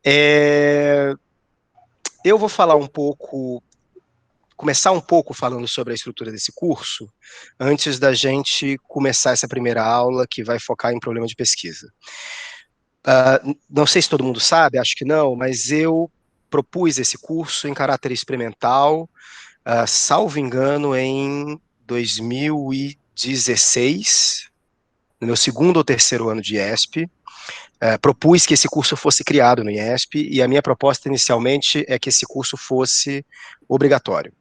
É, eu vou falar um pouco, começar um pouco falando sobre a estrutura desse curso, antes da gente começar essa primeira aula que vai focar em problema de pesquisa. Não sei se todo mundo sabe, acho que não, mas eu propus esse curso em caráter experimental, salvo engano, em 2016, no meu segundo ou terceiro ano de IESP. Propus que esse curso fosse criado no IESP, e a minha proposta inicialmente é que esse curso fosse obrigatório.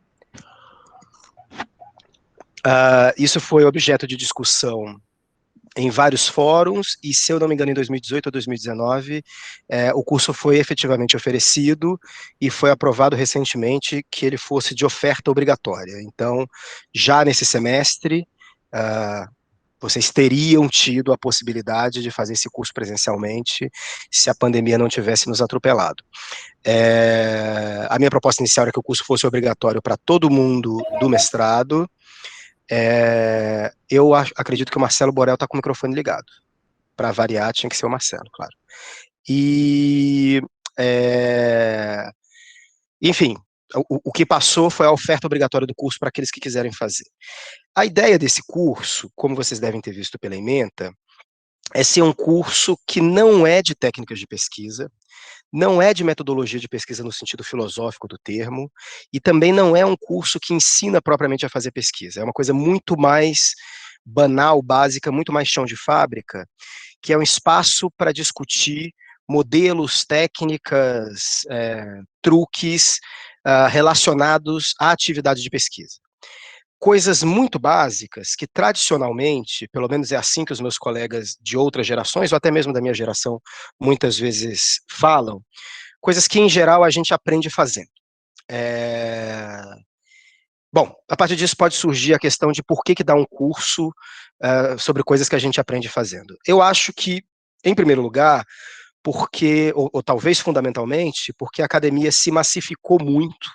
Isso foi objeto de discussão em vários fóruns, e se eu não me engano, em 2018 ou 2019, o curso foi efetivamente oferecido e foi aprovado recentemente que ele fosse de oferta obrigatória. Então, já nesse semestre, vocês teriam tido a possibilidade de fazer esse curso presencialmente se a pandemia não tivesse nos atropelado. A minha proposta inicial era que o curso fosse obrigatório para todo mundo do mestrado. Eu acredito que o Marcelo Borel está com o microfone ligado. Para variar, tinha que ser o Marcelo, claro. E, enfim, o que passou foi a oferta obrigatória do curso para aqueles que quiserem fazer. A ideia desse curso, como vocês devem ter visto pela ementa, é ser um curso que não é de técnicas de pesquisa, não é de metodologia de pesquisa no sentido filosófico do termo, e também não é um curso que ensina propriamente a fazer pesquisa. É uma coisa muito mais banal, básica, muito mais chão de fábrica, que é um espaço para discutir modelos, técnicas, truques relacionados à atividade de pesquisa. Coisas muito básicas que tradicionalmente, pelo menos é assim que os meus colegas de outras gerações, ou até mesmo da minha geração, muitas vezes falam, coisas que em geral a gente aprende fazendo. É... Bom, a partir disso pode surgir a questão de por que dar um curso sobre coisas que a gente aprende fazendo. Eu acho que, em primeiro lugar, porque, ou talvez fundamentalmente, porque a academia se massificou muito,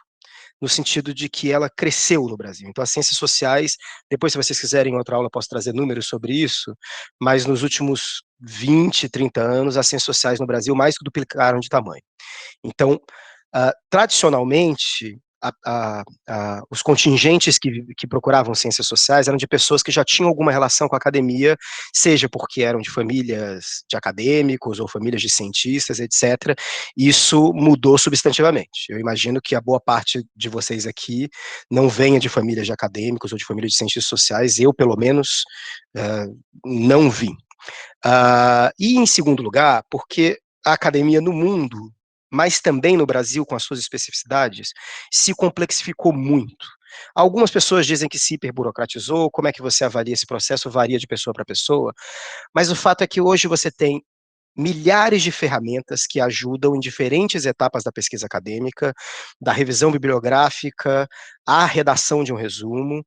no sentido de que ela cresceu no Brasil. Então, as ciências sociais, depois, se vocês quiserem, em outra aula, posso trazer números sobre isso, mas nos últimos 20, 30 anos, as ciências sociais no Brasil mais que duplicaram de tamanho. Então, tradicionalmente, os contingentes que procuravam ciências sociais eram de pessoas que já tinham alguma relação com a academia, seja porque eram de famílias de acadêmicos ou famílias de cientistas, etc. Isso mudou substantivamente. Eu imagino que a boa parte de vocês aqui não venha de famílias de acadêmicos ou de famílias de cientistas sociais, eu, pelo menos, não vim. E, em segundo lugar, porque a academia no mundo, mas também no Brasil, com as suas especificidades, se complexificou muito. Algumas pessoas dizem que se hiperburocratizou, como é que você avalia esse processo? Varia de pessoa para pessoa, mas o fato é que hoje você tem milhares de ferramentas que ajudam em diferentes etapas da pesquisa acadêmica, da revisão bibliográfica à redação de um resumo.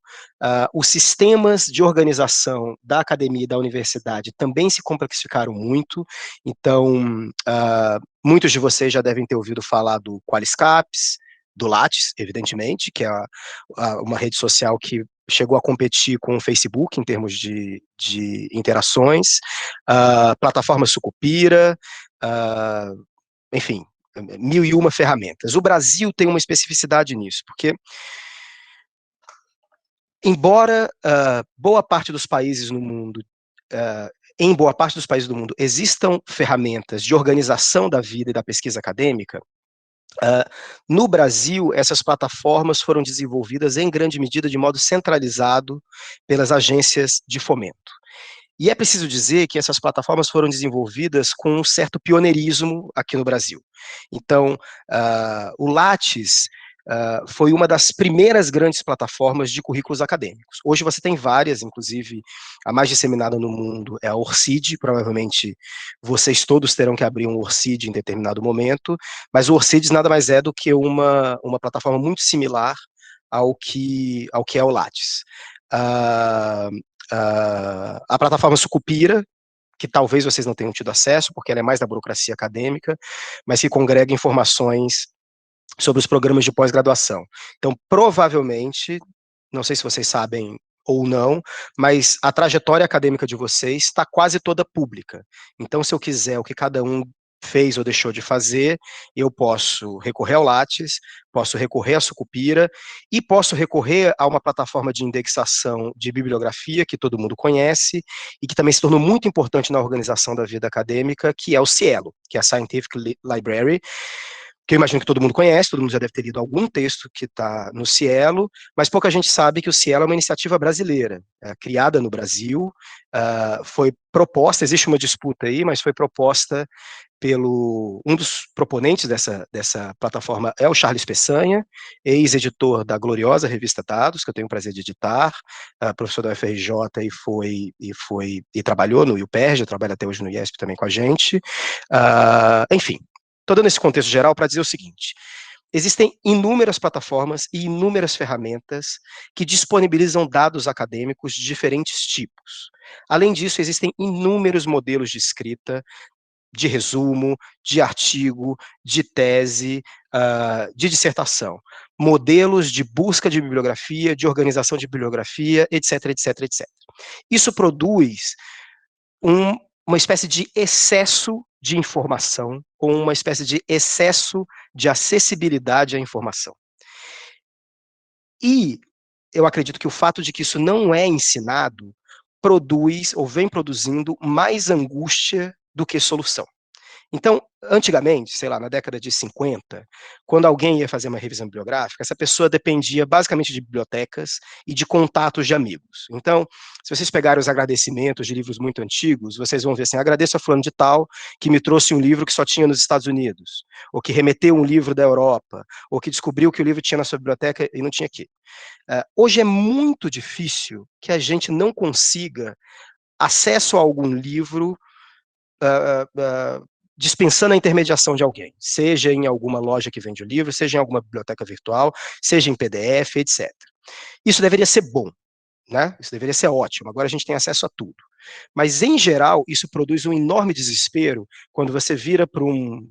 Os sistemas de organização da academia e da universidade também se complexificaram muito, então, muitos de vocês já devem ter ouvido falar do Qualiscaps, do Lattes, evidentemente, que é uma rede social que chegou a competir com o Facebook em termos de interações, plataforma Sucupira, enfim, mil e uma ferramentas. O Brasil tem uma especificidade nisso, porque, embora boa parte dos países no mundo, em boa parte dos países do mundo, existam ferramentas de organização da vida e da pesquisa acadêmica, no Brasil, essas plataformas foram desenvolvidas em grande medida de modo centralizado pelas agências de fomento. E é preciso dizer que essas plataformas foram desenvolvidas com um certo pioneirismo aqui no Brasil. Então, o Lattes foi uma das primeiras grandes plataformas de currículos acadêmicos. Hoje você tem várias, inclusive a mais disseminada no mundo é a Orcid, provavelmente vocês todos terão que abrir um Orcid em determinado momento, mas o Orcid nada mais é do que uma plataforma muito similar ao que é o Lattes. A plataforma Sucupira, que talvez vocês não tenham tido acesso, porque ela é mais da burocracia acadêmica, mas que congrega informações sobre os programas de pós-graduação. Então, provavelmente, não sei se vocês sabem ou não, mas a trajetória acadêmica de vocês está quase toda pública. Então, se eu quiser o que cada um fez ou deixou de fazer, eu posso recorrer ao Lattes, posso recorrer à Sucupira e posso recorrer a uma plataforma de indexação de bibliografia que todo mundo conhece e que também se tornou muito importante na organização da vida acadêmica, que é o Cielo, que é a Scientific Library, que eu imagino que todo mundo conhece, todo mundo já deve ter lido algum texto que está no Cielo, mas pouca gente sabe que o Cielo é uma iniciativa brasileira, criada no Brasil, foi proposta, existe uma disputa aí, mas foi proposta pelo um dos proponentes dessa plataforma é o Charles Peçanha, ex-editor da gloriosa revista Dados, que eu tenho o prazer de editar, professor da UFRJ e trabalhou no UPERJ, trabalha até hoje no IESP também com a gente. Enfim, estou dando esse contexto geral para dizer o seguinte: existem inúmeras plataformas e inúmeras ferramentas que disponibilizam dados acadêmicos de diferentes tipos. Além disso, existem inúmeros modelos de escrita, de resumo, de artigo, de tese, de dissertação, modelos de busca de bibliografia, de organização de bibliografia, etc, etc, etc. Isso produz uma espécie de excesso de informação, ou uma espécie de excesso de acessibilidade à informação. E eu acredito que o fato de que isso não é ensinado produz, ou vem produzindo, mais angústia do que solução. Então, antigamente, sei lá, na década de 50, quando alguém ia fazer uma revisão bibliográfica, essa pessoa dependia basicamente de bibliotecas e de contatos de amigos. Então, se vocês pegarem os agradecimentos de livros muito antigos, vocês vão ver assim: agradeço a fulano de tal que me trouxe um livro que só tinha nos Estados Unidos, ou que remeteu um livro da Europa, ou que descobriu que o livro tinha na sua biblioteca e não tinha aqui. Hoje é muito difícil que a gente não consiga acesso a algum livro dispensando a intermediação de alguém, seja em alguma loja que vende o livro, seja em alguma biblioteca virtual, seja em PDF, etc. Isso deveria ser bom, né? Isso deveria ser ótimo. Agora a gente tem acesso a tudo. Mas, em geral, isso produz um enorme desespero quando você vira para um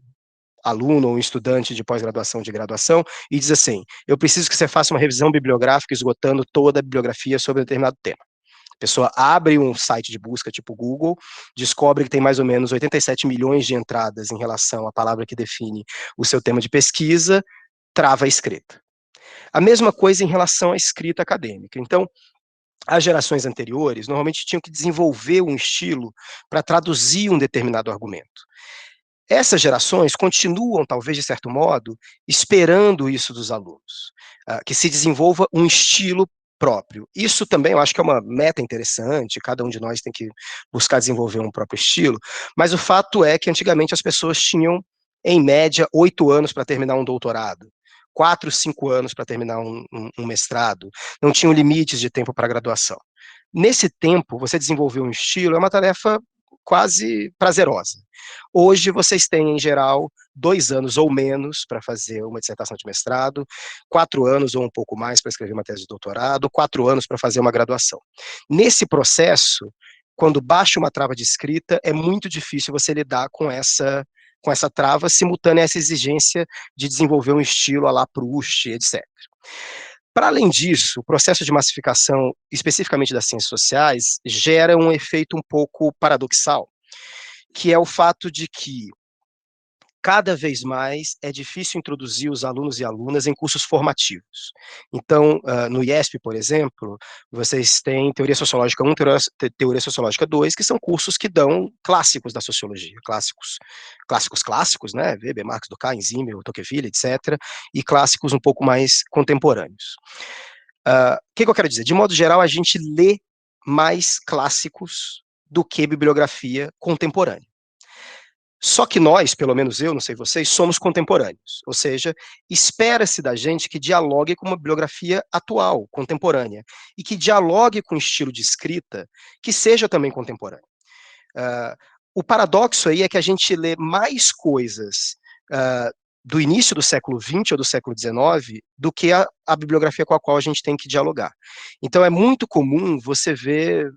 aluno ou um estudante de pós-graduação, de graduação, e diz assim: eu preciso que você faça uma revisão bibliográfica esgotando toda a bibliografia sobre determinado tema. A pessoa abre um site de busca tipo Google, descobre que tem mais ou menos 87 milhões de entradas em relação à palavra que define o seu tema de pesquisa, trava a escrita. A mesma coisa em relação à escrita acadêmica. Então, as gerações anteriores normalmente tinham que desenvolver um estilo para traduzir um determinado argumento. Essas gerações continuam, talvez de certo modo, esperando isso dos alunos, que se desenvolva um estilo próprio. Isso também eu acho que é uma meta interessante, cada um de nós tem que buscar desenvolver um próprio estilo, mas o fato é que antigamente as pessoas tinham, em média, 8 anos para terminar um doutorado, 4, 5 anos para terminar um mestrado, não tinham limites de tempo para graduação. Nesse tempo, você desenvolver um estilo é uma tarefa quase prazerosa. Hoje vocês têm, em geral, 2 anos ou menos para fazer uma dissertação de mestrado, 4 anos ou um pouco mais para escrever uma tese de doutorado, 4 anos para fazer uma graduação. Nesse processo, quando baixa uma trava de escrita, é muito difícil você lidar com essa trava simultânea a essa exigência de desenvolver um estilo à la Proust, etc. Para além disso, o processo de massificação, especificamente das ciências sociais, gera um efeito um pouco paradoxal, que é o fato de que cada vez mais é difícil introduzir os alunos e alunas em cursos formativos. Então, no IESP, por exemplo, vocês têm Teoria Sociológica 1, Teoria Sociológica 2, que são cursos que dão clássicos da sociologia, clássicos, né, Weber, Marx, Durkheim, Simmel, Tocqueville, etc., e clássicos um pouco mais contemporâneos. O que eu quero dizer? De modo geral, a gente lê mais clássicos do que bibliografia contemporânea. Só que nós, pelo menos eu, não sei vocês, somos contemporâneos, ou seja, espera-se da gente que dialogue com uma bibliografia atual, contemporânea, e que dialogue com um estilo de escrita que seja também contemporâneo. O paradoxo aí é que a gente lê mais coisas do início do século XX ou do século XIX do que a bibliografia com a qual a gente tem que dialogar. Então é muito comum você ver,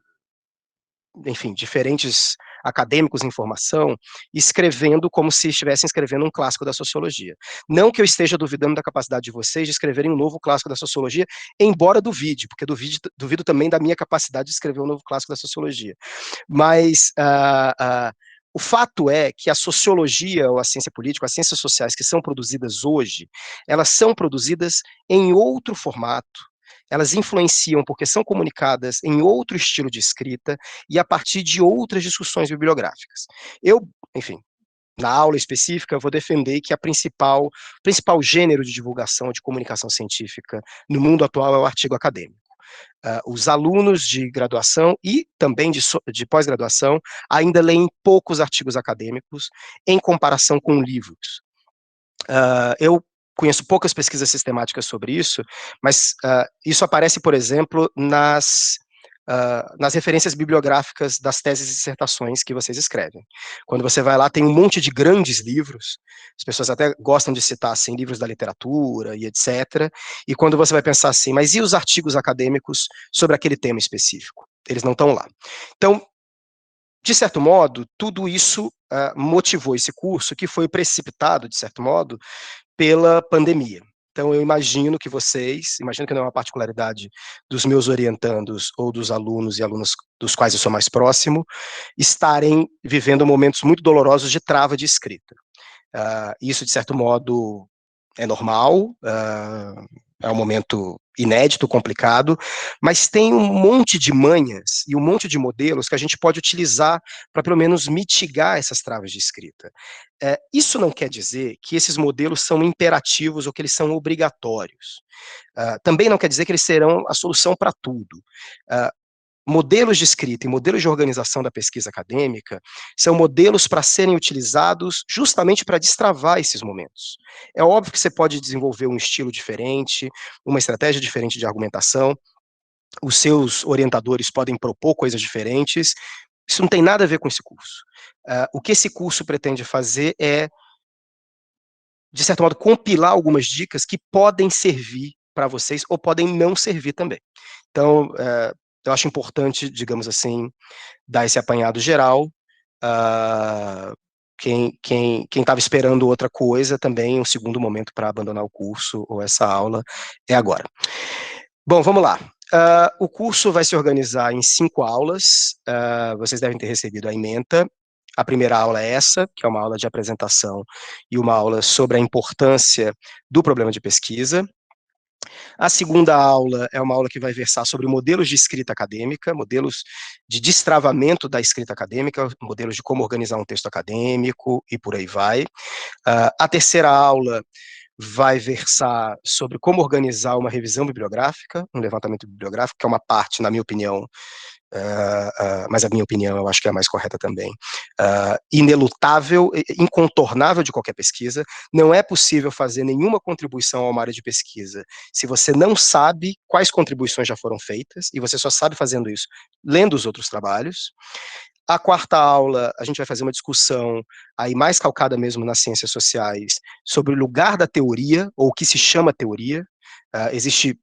enfim, diferentes acadêmicos em formação escrevendo como se estivessem escrevendo um clássico da sociologia. Não que eu esteja duvidando da capacidade de vocês de escreverem um novo clássico da sociologia, embora duvide, porque duvido também da minha capacidade de escrever um novo clássico da sociologia. Mas O fato é que a sociologia ou a ciência política, as ciências sociais que são produzidas hoje, elas são produzidas em outro formato, elas influenciam porque são comunicadas em outro estilo de escrita e a partir de outras discussões bibliográficas. Eu, enfim, na aula específica, eu vou defender que principal gênero de divulgação de comunicação científica no mundo atual é o artigo acadêmico. Os alunos de graduação e também de pós-graduação ainda leem poucos artigos acadêmicos em comparação com livros. Eu conheço poucas pesquisas sistemáticas sobre isso, mas isso aparece, por exemplo, nas referências bibliográficas das teses e dissertações que vocês escrevem. Quando você vai lá, tem um monte de grandes livros, as pessoas até gostam de citar assim, livros da literatura e etc. E quando você vai pensar assim, mas e os artigos acadêmicos sobre aquele tema específico? Eles não estão lá. Então, de certo modo, tudo isso motivou esse curso, que foi precipitado, de certo modo, pela pandemia. Então, eu imagino que não é uma particularidade dos meus orientandos ou dos alunos e alunas dos quais eu sou mais próximo, estarem vivendo momentos muito dolorosos de trava de escrita. Isso, de certo modo, é normal, é um momento inédito, complicado, mas tem um monte de manhas e um monte de modelos que a gente pode utilizar para, pelo menos, mitigar essas travas de escrita. Isso não quer dizer que esses modelos são imperativos ou que eles são obrigatórios. Também não quer dizer que eles serão a solução para tudo. Modelos de escrita e modelos de organização da pesquisa acadêmica são modelos para serem utilizados justamente para destravar esses momentos. É óbvio que você pode desenvolver um estilo diferente, uma estratégia diferente de argumentação, os seus orientadores podem propor coisas diferentes, isso não tem nada a ver com esse curso. O que esse curso pretende fazer é, de certo modo, compilar algumas dicas que podem servir para vocês ou podem não servir também. Então, eu acho importante, digamos assim, dar esse apanhado geral. Quem estava esperando outra coisa também, um segundo momento para abandonar o curso ou essa aula é agora. Bom, vamos lá. O curso vai se organizar em 5 aulas, vocês devem ter recebido a ementa. A primeira aula é essa, que é uma aula de apresentação e uma aula sobre a importância do problema de pesquisa. A segunda aula é uma aula que vai versar sobre modelos de escrita acadêmica, modelos de destravamento da escrita acadêmica, modelos de como organizar um texto acadêmico e por aí vai. A terceira aula vai versar sobre como organizar uma revisão bibliográfica, um levantamento bibliográfico, que é uma parte, na minha opinião, mas a minha opinião eu acho que é a mais correta também, inelutável, incontornável de qualquer pesquisa. Não é possível fazer nenhuma contribuição a uma área de pesquisa se você não sabe quais contribuições já foram feitas, e você só sabe fazendo isso lendo os outros trabalhos. A quarta aula, a gente vai fazer uma discussão aí mais calcada mesmo nas ciências sociais, sobre o lugar da teoria, ou o que se chama teoria. Existe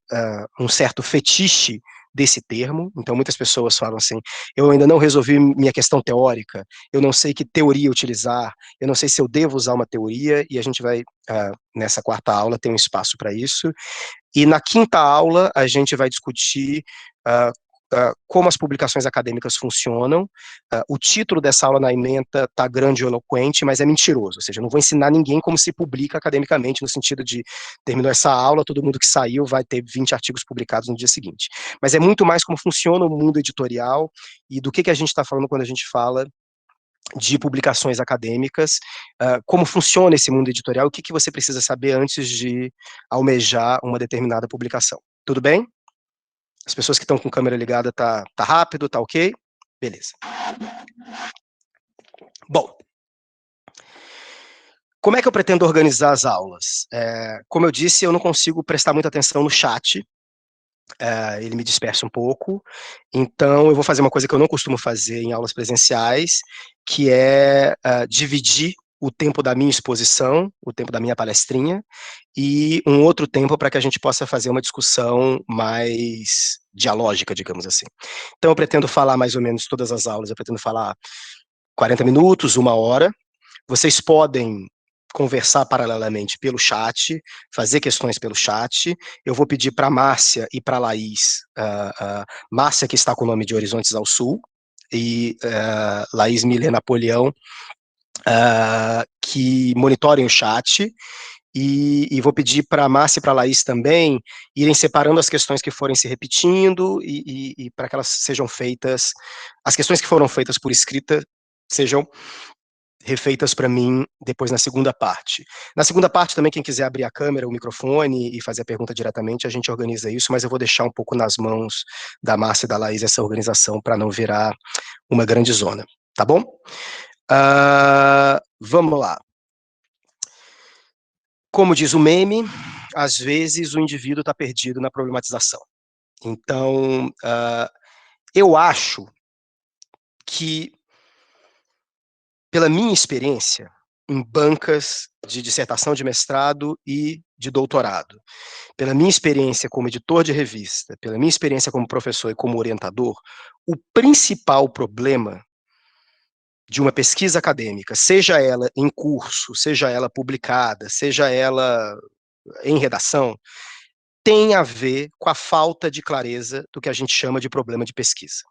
um certo fetiche desse termo, então muitas pessoas falam assim, eu ainda não resolvi minha questão teórica, eu não sei que teoria utilizar, eu não sei se eu devo usar uma teoria, e a gente vai, nessa quarta aula, ter um espaço para isso. E na quinta aula, a gente vai discutir como as publicações acadêmicas funcionam. O título dessa aula na ementa está grandiloquente, mas é mentiroso, ou seja, eu não vou ensinar ninguém como se publica academicamente, no sentido de, terminou essa aula, todo mundo que saiu vai ter 20 artigos publicados no dia seguinte. Mas é muito mais como funciona o mundo editorial e do que a gente está falando quando a gente fala de publicações acadêmicas, como funciona esse mundo editorial, o que você precisa saber antes de almejar uma determinada publicação. Tudo bem? As pessoas que estão com câmera ligada, tá rápido, tá ok? Beleza. Bom, como é que eu pretendo organizar as aulas? Como eu disse, eu não consigo prestar muita atenção no chat, ele me dispersa um pouco, então eu vou fazer uma coisa que eu não costumo fazer em aulas presenciais, que é dividir o tempo da minha exposição, o tempo da minha palestrinha, e um outro tempo para que a gente possa fazer uma discussão mais dialógica, digamos assim. Então eu pretendo falar mais ou menos todas as aulas, eu pretendo falar 40 minutos, 1 hora. Vocês podem conversar paralelamente pelo chat, fazer questões pelo chat. Eu vou pedir para a Márcia e para a Laís, Márcia que está com o nome de Horizontes ao Sul, e Laís Miller Napoleão, que monitorem o chat, e vou pedir para a Márcia e para a Laís também irem separando as questões que forem se repetindo e para que elas sejam feitas, as questões que foram feitas por escrita sejam refeitas para mim depois na segunda parte. Na segunda parte também, quem quiser abrir a câmera, o microfone e fazer a pergunta diretamente, a gente organiza isso, mas eu vou deixar um pouco nas mãos da Márcia e da Laís essa organização para não virar uma grande zona, tá bom? Vamos lá. Como diz o meme, às vezes o indivíduo está perdido na problematização. Então, eu acho que, pela minha experiência em bancas de dissertação de mestrado e de doutorado, pela minha experiência como editor de revista, pela minha experiência como professor e como orientador, o principal problema de uma pesquisa acadêmica, seja ela em curso, seja ela publicada, seja ela em redação, tem a ver com a falta de clareza do que a gente chama de problema de pesquisa.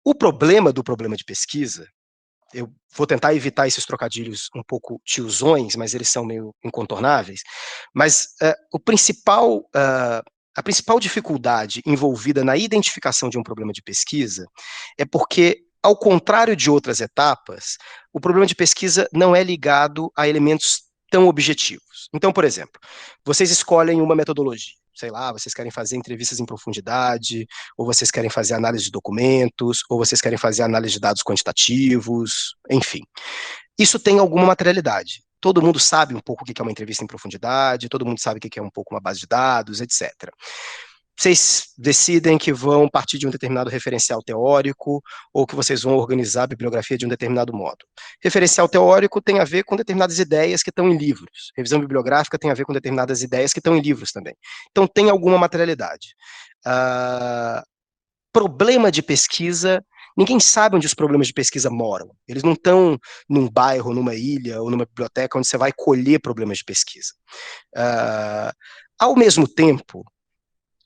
O problema do problema de pesquisa, eu vou tentar evitar esses trocadilhos um pouco tiozões, mas eles são meio incontornáveis, mas a principal dificuldade envolvida na identificação de um problema de pesquisa é porque, ao contrário de outras etapas, o problema de pesquisa não é ligado a elementos tão objetivos. Então, por exemplo, vocês escolhem uma metodologia, sei lá, vocês querem fazer entrevistas em profundidade, ou vocês querem fazer análise de documentos, ou vocês querem fazer análise de dados quantitativos, enfim. Isso tem alguma materialidade. Todo mundo sabe um pouco o que é uma entrevista em profundidade, todo mundo sabe o que é um pouco uma base de dados, etc. Vocês decidem que vão partir de um determinado referencial teórico ou que vocês vão organizar a bibliografia de um determinado modo. Referencial teórico tem a ver com determinadas ideias que estão em livros. Revisão bibliográfica tem a ver com determinadas ideias que estão em livros também. Então tem alguma materialidade. Problema de pesquisa, ninguém sabe onde os problemas de pesquisa moram. Eles não estão num bairro, numa ilha ou numa biblioteca onde você vai colher problemas de pesquisa. Ao mesmo tempo,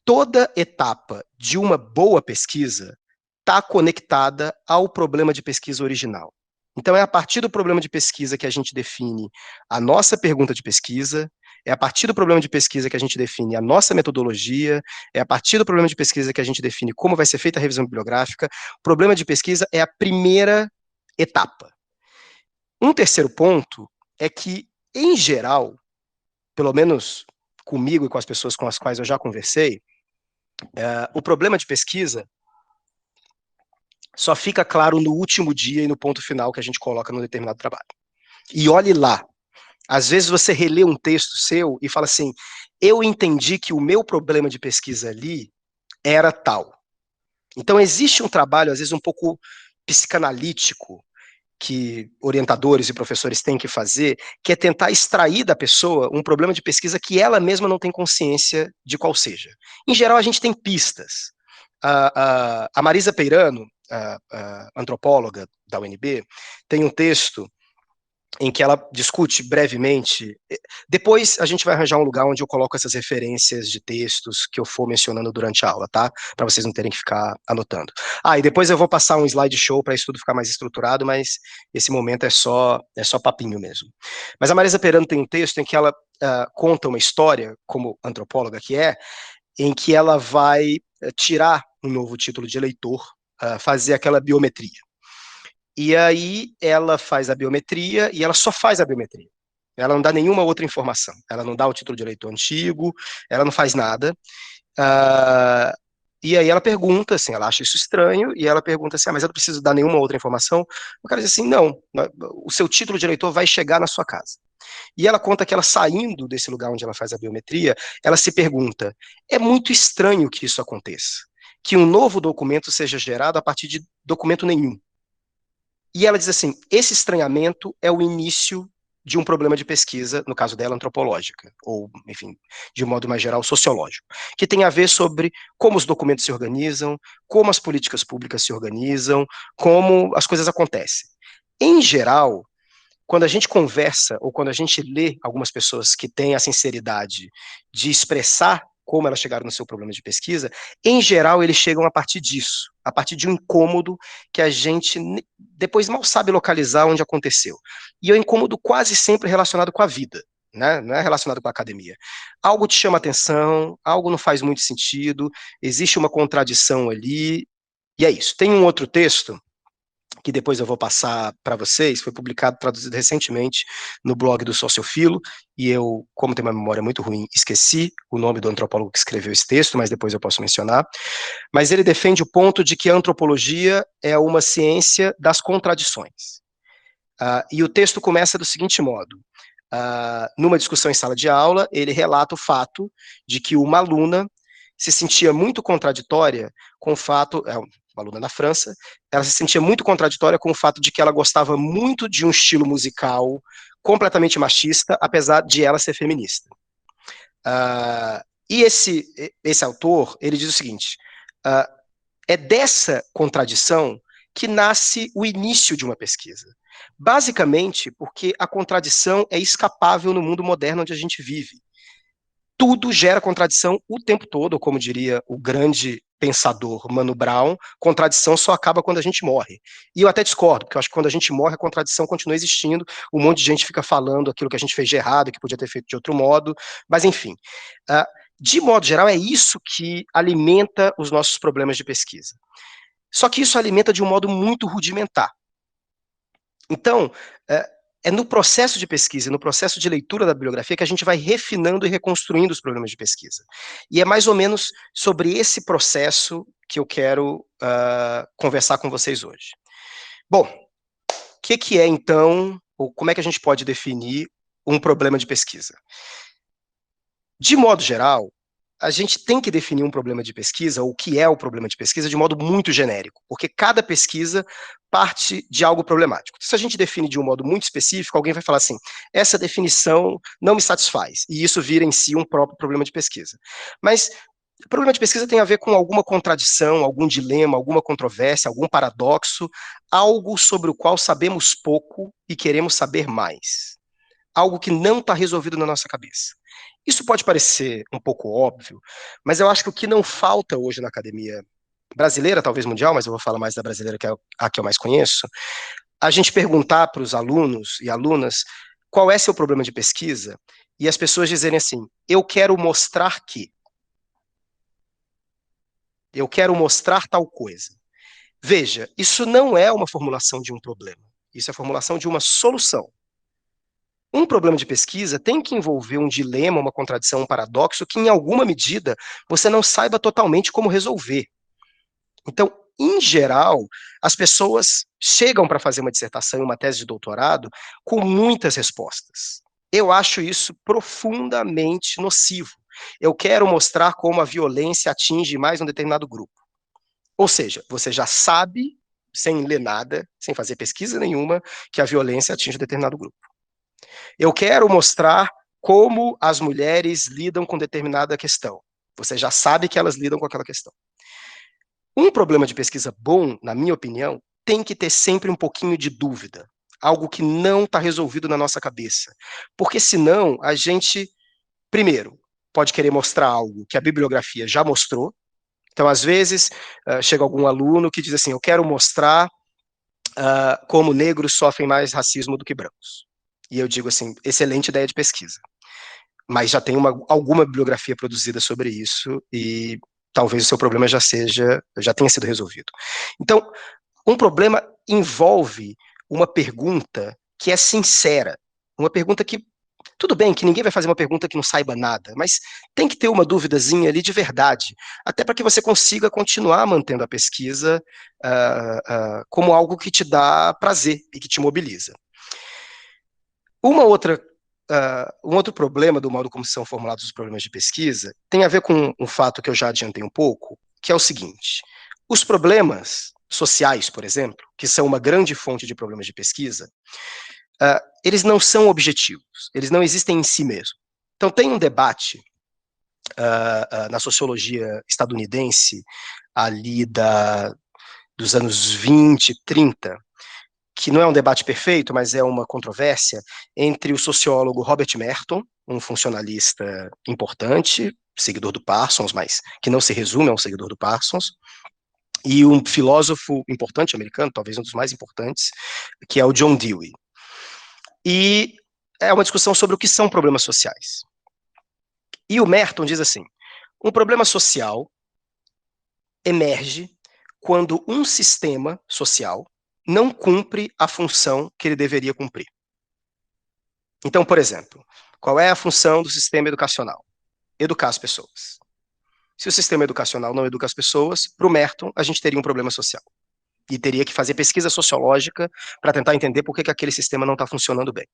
toda etapa de uma boa pesquisa está conectada ao problema de pesquisa original. Então, é a partir do problema de pesquisa que a gente define a nossa pergunta de pesquisa, é a partir do problema de pesquisa que a gente define a nossa metodologia, é a partir do problema de pesquisa que a gente define como vai ser feita a revisão bibliográfica. O problema de pesquisa é a primeira etapa. Um terceiro ponto é que, em geral, pelo menos comigo e com as pessoas com as quais eu já conversei, o problema de pesquisa só fica claro no último dia e no ponto final que a gente coloca num determinado trabalho. E olhe lá, às vezes você relê um texto seu e fala assim, eu entendi que o meu problema de pesquisa ali era tal. Então existe um trabalho, às vezes, um pouco psicanalítico, que orientadores e professores têm que fazer, que é tentar extrair da pessoa um problema de pesquisa que ela mesma não tem consciência de qual seja. Em geral, a gente tem pistas. A Marisa Peirano, a antropóloga da UNB, tem um texto em que ela discute brevemente. Depois a gente vai arranjar um lugar onde eu coloco essas referências de textos que eu for mencionando durante a aula, tá? Para vocês não terem que ficar anotando. E depois eu vou passar um slideshow para isso tudo ficar mais estruturado, mas esse momento é só papinho mesmo. Mas a Marisa Peirano tem um texto em que ela conta uma história, como antropóloga que é, em que ela vai tirar um novo título de eleitor, fazer aquela biometria. E aí ela faz a biometria e ela só faz a biometria. Ela não dá nenhuma outra informação. Ela não dá o título de eleitor antigo, ela não faz nada. E aí ela pergunta, assim, ela acha isso estranho, e ela pergunta assim, mas eu não preciso dar nenhuma outra informação? O cara diz assim, não, o seu título de eleitor vai chegar na sua casa. E ela conta que ela saindo desse lugar onde ela faz a biometria, ela se pergunta, é muito estranho que isso aconteça, que um novo documento seja gerado a partir de documento nenhum. E ela diz assim, esse estranhamento é o início de um problema de pesquisa, no caso dela, antropológica, ou, enfim, de um modo mais geral, sociológico, que tem a ver sobre como os documentos se organizam, como as políticas públicas se organizam, como as coisas acontecem. Em geral, quando a gente conversa, ou quando a gente lê algumas pessoas que têm a sinceridade de expressar como elas chegaram no seu problema de pesquisa, em geral, eles chegam a partir disso, a partir de um incômodo que a gente depois mal sabe localizar onde aconteceu. E é um incômodo quase sempre relacionado com a vida, né? Não é relacionado com a academia. Algo te chama atenção, algo não faz muito sentido, existe uma contradição ali, e é isso. Tem um outro texto que depois eu vou passar para vocês, foi publicado, traduzido recentemente no blog do Sociofilo, e eu, como tenho uma memória muito ruim, esqueci o nome do antropólogo que escreveu esse texto, mas depois eu posso mencionar, mas ele defende o ponto de que a antropologia é uma ciência das contradições. E o texto começa do seguinte modo: numa discussão em sala de aula, ele relata o fato de que uma aluna se sentia muito contraditória com o fato, uma aluna na França, ela se sentia muito contraditória com o fato de que ela gostava muito de um estilo musical completamente machista, apesar de ela ser feminista. E esse autor, ele diz o seguinte, é dessa contradição que nasce o início de uma pesquisa. Basicamente porque a contradição é escapável no mundo moderno onde a gente vive. Tudo gera contradição o tempo todo, ou como diria o grande pensador Mano Brown, contradição só acaba quando a gente morre. E eu até discordo, porque eu acho que quando a gente morre, a contradição continua existindo, um monte de gente fica falando aquilo que a gente fez de errado, que podia ter feito de outro modo, mas enfim. De modo geral, é isso que alimenta os nossos problemas de pesquisa. Só que isso alimenta de um modo muito rudimentar. Então, é no processo de pesquisa, no processo de leitura da bibliografia, que a gente vai refinando e reconstruindo os problemas de pesquisa. E é mais ou menos sobre esse processo que eu quero conversar com vocês hoje. Bom, o que é então, ou como é que a gente pode definir um problema de pesquisa? De modo geral, a gente tem que definir um problema de pesquisa, ou o que é o problema de pesquisa, de modo muito genérico, porque cada pesquisa parte de algo problemático. Se a gente define de um modo muito específico, alguém vai falar assim, essa definição não me satisfaz, e isso vira em si um próprio problema de pesquisa. Mas o problema de pesquisa tem a ver com alguma contradição, algum dilema, alguma controvérsia, algum paradoxo, algo sobre o qual sabemos pouco e queremos saber mais. Algo que não está resolvido na nossa cabeça. Isso pode parecer um pouco óbvio, mas eu acho que o que não falta hoje na academia brasileira, talvez mundial, mas eu vou falar mais da brasileira, que é a que eu mais conheço, a gente perguntar para os alunos e alunas qual é seu problema de pesquisa e as pessoas dizerem assim, eu quero mostrar que. Eu quero mostrar tal coisa. Veja, isso não é uma formulação de um problema, isso é a formulação de uma solução. Um problema de pesquisa tem que envolver um dilema, uma contradição, um paradoxo que, em alguma medida, você não saiba totalmente como resolver. Então, em geral, as pessoas chegam para fazer uma dissertação e uma tese de doutorado com muitas respostas. Eu acho isso profundamente nocivo. Eu quero mostrar como a violência atinge mais um determinado grupo. Ou seja, você já sabe, sem ler nada, sem fazer pesquisa nenhuma, que a violência atinge um determinado grupo. Eu quero mostrar como as mulheres lidam com determinada questão. Você já sabe que elas lidam com aquela questão. Um problema de pesquisa bom, na minha opinião, tem que ter sempre um pouquinho de dúvida, algo que não está resolvido na nossa cabeça. Porque senão a gente, primeiro, pode querer mostrar algo que a bibliografia já mostrou. Então, às vezes, chega algum aluno que diz assim, eu quero mostrar como negros sofrem mais racismo do que brancos. E eu digo assim, excelente ideia de pesquisa. Mas já tem alguma bibliografia produzida sobre isso e talvez o seu problema já tenha sido resolvido. Então, um problema envolve uma pergunta que é sincera, uma pergunta que, tudo bem que ninguém vai fazer uma pergunta que não saiba nada, mas tem que ter uma duvidazinha ali de verdade, até para que você consiga continuar mantendo a pesquisa como algo que te dá prazer e que te mobiliza. Um outro problema do modo como são formulados os problemas de pesquisa tem a ver com um fato que eu já adiantei um pouco, que é o seguinte, os problemas sociais, por exemplo, que são uma grande fonte de problemas de pesquisa, eles não são objetivos, eles não existem em si mesmo. Então tem um debate na sociologia estadunidense, ali dos anos 20, 30, que não é um debate perfeito, mas é uma controvérsia, entre o sociólogo Robert Merton, um funcionalista importante, seguidor do Parsons, mas que não se resume a um seguidor do Parsons, e um filósofo importante americano, talvez um dos mais importantes, que é o John Dewey. E é uma discussão sobre o que são problemas sociais. E o Merton diz assim: um problema social emerge quando um sistema social não cumpre a função que ele deveria cumprir. Então, por exemplo, qual é a função do sistema educacional? Educar as pessoas. Se o sistema educacional não educa as pessoas, para o Merton, a gente teria um problema social. E teria que fazer pesquisa sociológica para tentar entender por que aquele sistema não está funcionando bem.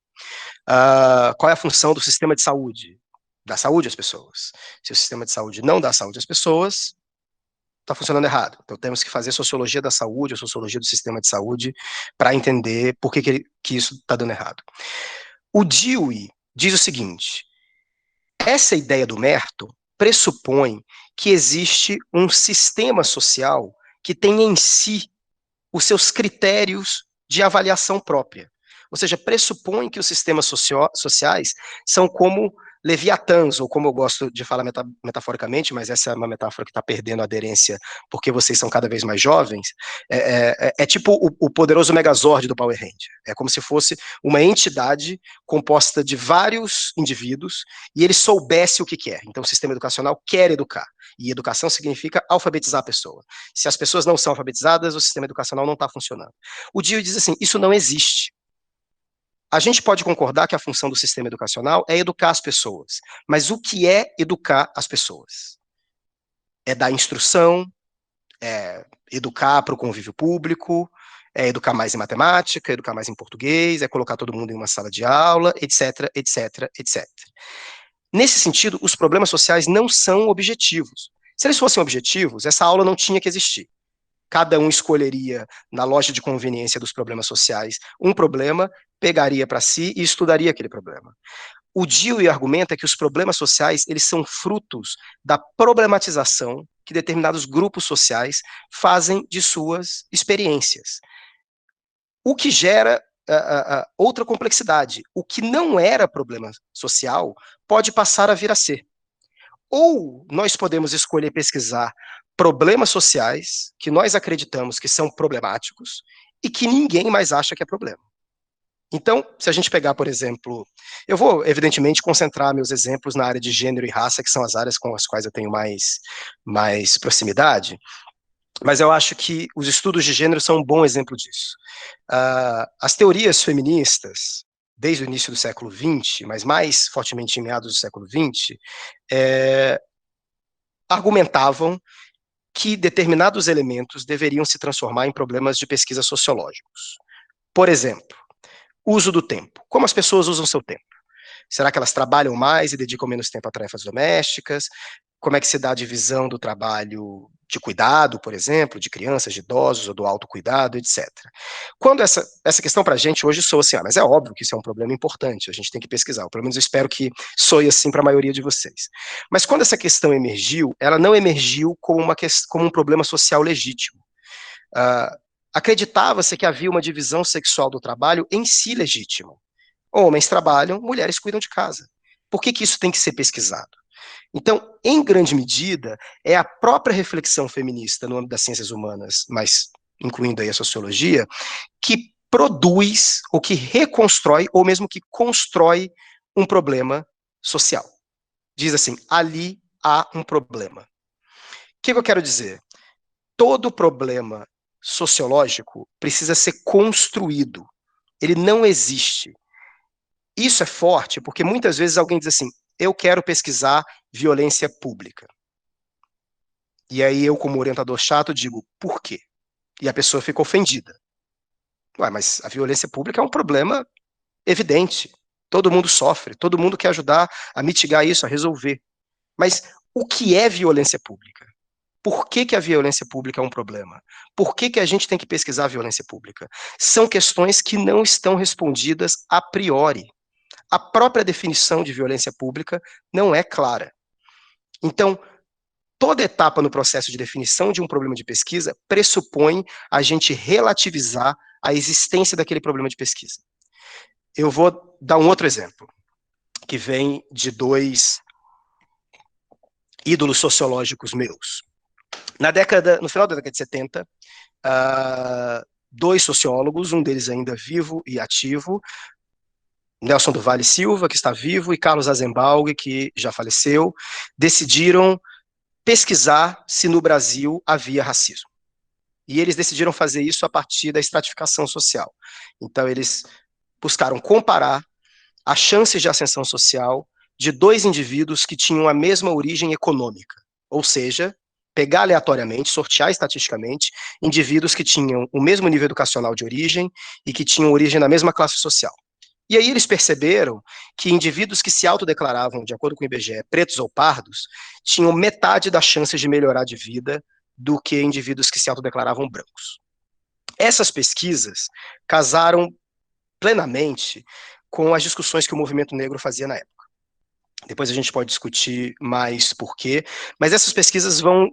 Qual é a função do sistema de saúde? Dar saúde às pessoas. Se o sistema de saúde não dá saúde às pessoas, está funcionando errado. Então temos que fazer sociologia da saúde, ou sociologia do sistema de saúde, para entender por que isso está dando errado. O Dewey diz o seguinte: essa ideia do Merton pressupõe que existe um sistema social que tem em si os seus critérios de avaliação própria. Ou seja, pressupõe que os sistemas sociais são como leviatãs, ou como eu gosto de falar metaforicamente, mas essa é uma metáfora que está perdendo aderência porque vocês são cada vez mais jovens, é tipo o poderoso Megazord do Power Ranger. É como se fosse uma entidade composta de vários indivíduos e ele soubesse o que quer. Então o sistema educacional quer educar. E educação significa alfabetizar a pessoa. Se as pessoas não são alfabetizadas, o sistema educacional não está funcionando. O Dewey diz assim: isso não existe. A gente pode concordar que a função do sistema educacional é educar as pessoas, mas o que é educar as pessoas? É dar instrução, é educar para o convívio público, é educar mais em matemática, educar mais em português, é colocar todo mundo em uma sala de aula, etc, etc, etc. Nesse sentido, os problemas sociais não são objetivos. Se eles fossem objetivos, essa aula não tinha que existir. Cada um escolheria, na loja de conveniência dos problemas sociais, um problema, pegaria para si e estudaria aquele problema. O Dewey argumenta que os problemas sociais eles são frutos da problematização que determinados grupos sociais fazem de suas experiências. O que gera outra complexidade. O que não era problema social pode passar a vir a ser. Ou nós podemos escolher pesquisar problemas sociais que nós acreditamos que são problemáticos e que ninguém mais acha que é problema. Então, se a gente pegar, por exemplo, eu vou, evidentemente, concentrar meus exemplos na área de gênero e raça, que são as áreas com as quais eu tenho mais proximidade, mas eu acho que os estudos de gênero são um bom exemplo disso. As teorias feministas, desde o início do século XX, mas mais fortemente em meados do século XX, argumentavam que determinados elementos deveriam se transformar em problemas de pesquisa sociológicos. Por exemplo, uso do tempo. Como as pessoas usam seu tempo? Será que elas trabalham mais e dedicam menos tempo a tarefas domésticas? Como é que se dá a divisão do trabalho de cuidado, por exemplo, de crianças, de idosos, ou do autocuidado, etc. Quando essa questão para a gente hoje soa assim, mas é óbvio que isso é um problema importante, a gente tem que pesquisar, pelo menos eu espero que soe assim para a maioria de vocês. Mas quando essa questão emergiu, ela não emergiu como um problema social legítimo. Acreditava-se que havia uma divisão sexual do trabalho em si legítima. Homens trabalham, mulheres cuidam de casa. Por que isso tem que ser pesquisado? Então, em grande medida, é a própria reflexão feminista no âmbito das ciências humanas, mas incluindo aí a sociologia, que produz, ou que reconstrói, ou mesmo que constrói um problema social. Diz assim, ali há um problema. O que eu quero dizer? Todo problema sociológico precisa ser construído. Ele não existe. Isso é forte porque muitas vezes alguém diz assim, eu quero pesquisar violência pública. E aí eu, como orientador chato, digo, por quê? E a pessoa fica ofendida. Ué, mas a violência pública é um problema evidente. Todo mundo sofre, todo mundo quer ajudar a mitigar isso, a resolver. Mas o que é violência pública? Por que a violência pública é um problema? Por que a gente tem que pesquisar a violência pública? São questões que não estão respondidas a priori. A própria definição de violência pública não é clara. Então, toda etapa no processo de definição de um problema de pesquisa pressupõe a gente relativizar a existência daquele problema de pesquisa. Eu vou dar um outro exemplo, que vem de dois ídolos sociológicos meus. No final da década de 70, dois sociólogos, um deles ainda vivo e ativo, Nelson do Vale Silva, que está vivo, e Carlos Azenbalg, que já faleceu, decidiram pesquisar se no Brasil havia racismo. E eles decidiram fazer isso a partir da estratificação social. Então, eles buscaram comparar as chances de ascensão social de dois indivíduos que tinham a mesma origem econômica, ou seja, pegar aleatoriamente, sortear estatisticamente, indivíduos que tinham o mesmo nível educacional de origem e que tinham origem na mesma classe social. E aí eles perceberam que indivíduos que se autodeclaravam, de acordo com o IBGE, pretos ou pardos, tinham metade das chances de melhorar de vida do que indivíduos que se autodeclaravam brancos. Essas pesquisas casaram plenamente com as discussões que o movimento negro fazia na época. Depois a gente pode discutir mais por quê, mas essas pesquisas vão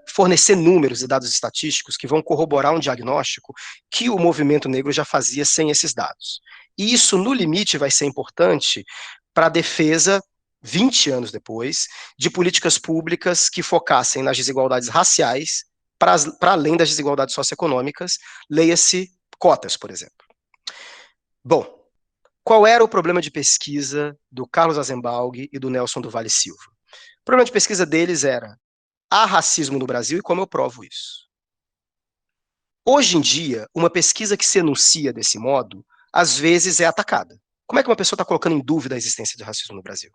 fornecer números e dados estatísticos que vão corroborar um diagnóstico que o movimento negro já fazia sem esses dados. E isso, no limite, vai ser importante para a defesa, 20 anos depois, de políticas públicas que focassem nas desigualdades raciais, para além das desigualdades socioeconômicas, leia-se cotas, por exemplo. Bom, qual era o problema de pesquisa do Carlos Azenbalg e do Nelson do Vale Silva? O problema de pesquisa deles era: há racismo no Brasil e como eu provo isso? Hoje em dia, uma pesquisa que se enuncia desse modo, às vezes é atacada. Como é que uma pessoa está colocando em dúvida a existência de racismo no Brasil?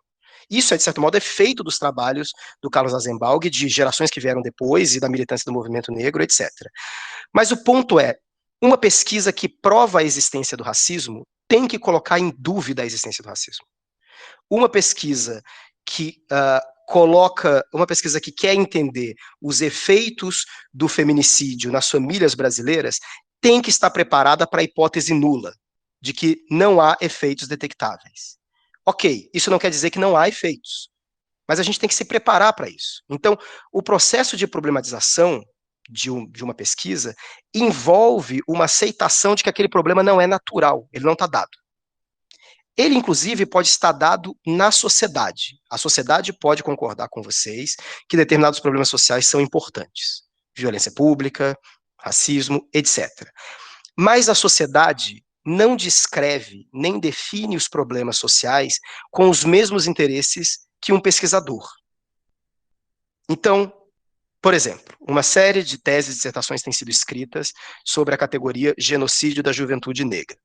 Isso, de certo modo, é feito dos trabalhos do Carlos Azenbalg, de gerações que vieram depois e da militância do movimento negro, etc. Mas o ponto é, uma pesquisa que prova a existência do racismo tem que colocar em dúvida a existência do racismo. Uma pesquisa que uma pesquisa que quer entender os efeitos do feminicídio nas famílias brasileiras tem que estar preparada para a hipótese nula, de que não há efeitos detectáveis. Ok, isso não quer dizer que não há efeitos, mas a gente tem que se preparar para isso. Então, o processo de problematização de uma pesquisa envolve uma aceitação de que aquele problema não é natural, ele não está dado. Ele, inclusive, pode estar dado na sociedade. A sociedade pode concordar com vocês que determinados problemas sociais são importantes. Violência pública, racismo, etc. Mas a sociedade não descreve nem define os problemas sociais com os mesmos interesses que um pesquisador. Então, por exemplo, uma série de teses e dissertações têm sido escritas sobre a categoria genocídio da juventude negra.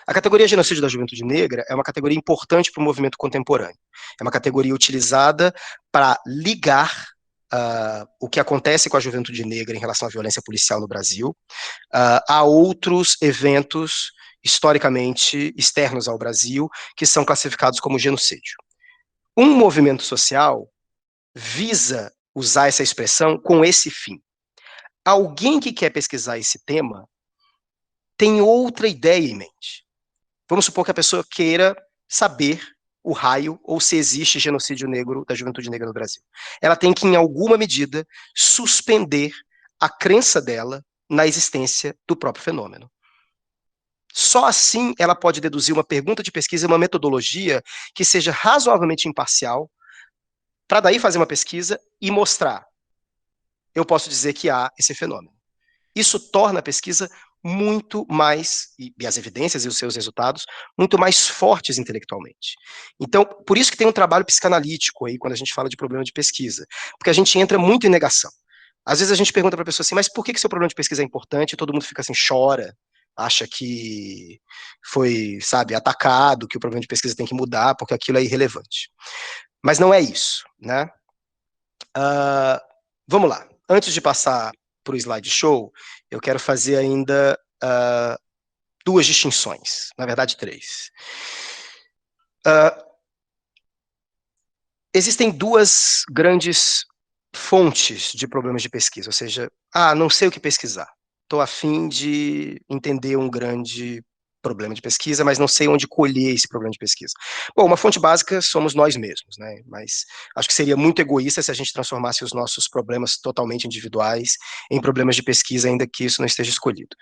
A categoria genocídio da juventude negra é uma categoria importante para o movimento contemporâneo. É uma categoria utilizada para ligar o que acontece com a juventude negra em relação à violência policial no Brasil a outros eventos historicamente externos ao Brasil que são classificados como genocídio. Um movimento social visa usar essa expressão com esse fim. Alguém que quer pesquisar esse tema tem outra ideia em mente. Vamos supor que a pessoa queira saber o raio ou se existe genocídio negro da juventude negra no Brasil. Ela tem que, em alguma medida, suspender a crença dela na existência do próprio fenômeno. Só assim ela pode deduzir uma pergunta de pesquisa e uma metodologia que seja razoavelmente imparcial, para daí fazer uma pesquisa e mostrar. Eu posso dizer que há esse fenômeno. Isso torna a pesquisa muito mais, e as evidências e os seus resultados, muito mais fortes intelectualmente. Então, por isso que tem um trabalho psicanalítico aí, quando a gente fala de problema de pesquisa, porque a gente entra muito em negação. Às vezes a gente pergunta para a pessoa assim, mas por que seu problema de pesquisa é importante? E todo mundo fica assim, chora, acha que foi, sabe, atacado, que o problema de pesquisa tem que mudar, porque aquilo é irrelevante. Mas não é isso, né? Vamos lá. Antes de passar para o slideshow, eu quero fazer ainda duas distinções, na verdade, três. Existem duas grandes fontes de problemas de pesquisa, ou seja, não sei o que pesquisar. Estou a fim de entender um grande problema de pesquisa, mas não sei onde colher esse problema de pesquisa. Bom, uma fonte básica somos nós mesmos, né? Mas acho que seria muito egoísta se a gente transformasse os nossos problemas totalmente individuais em problemas de pesquisa, ainda que isso não esteja escolhido.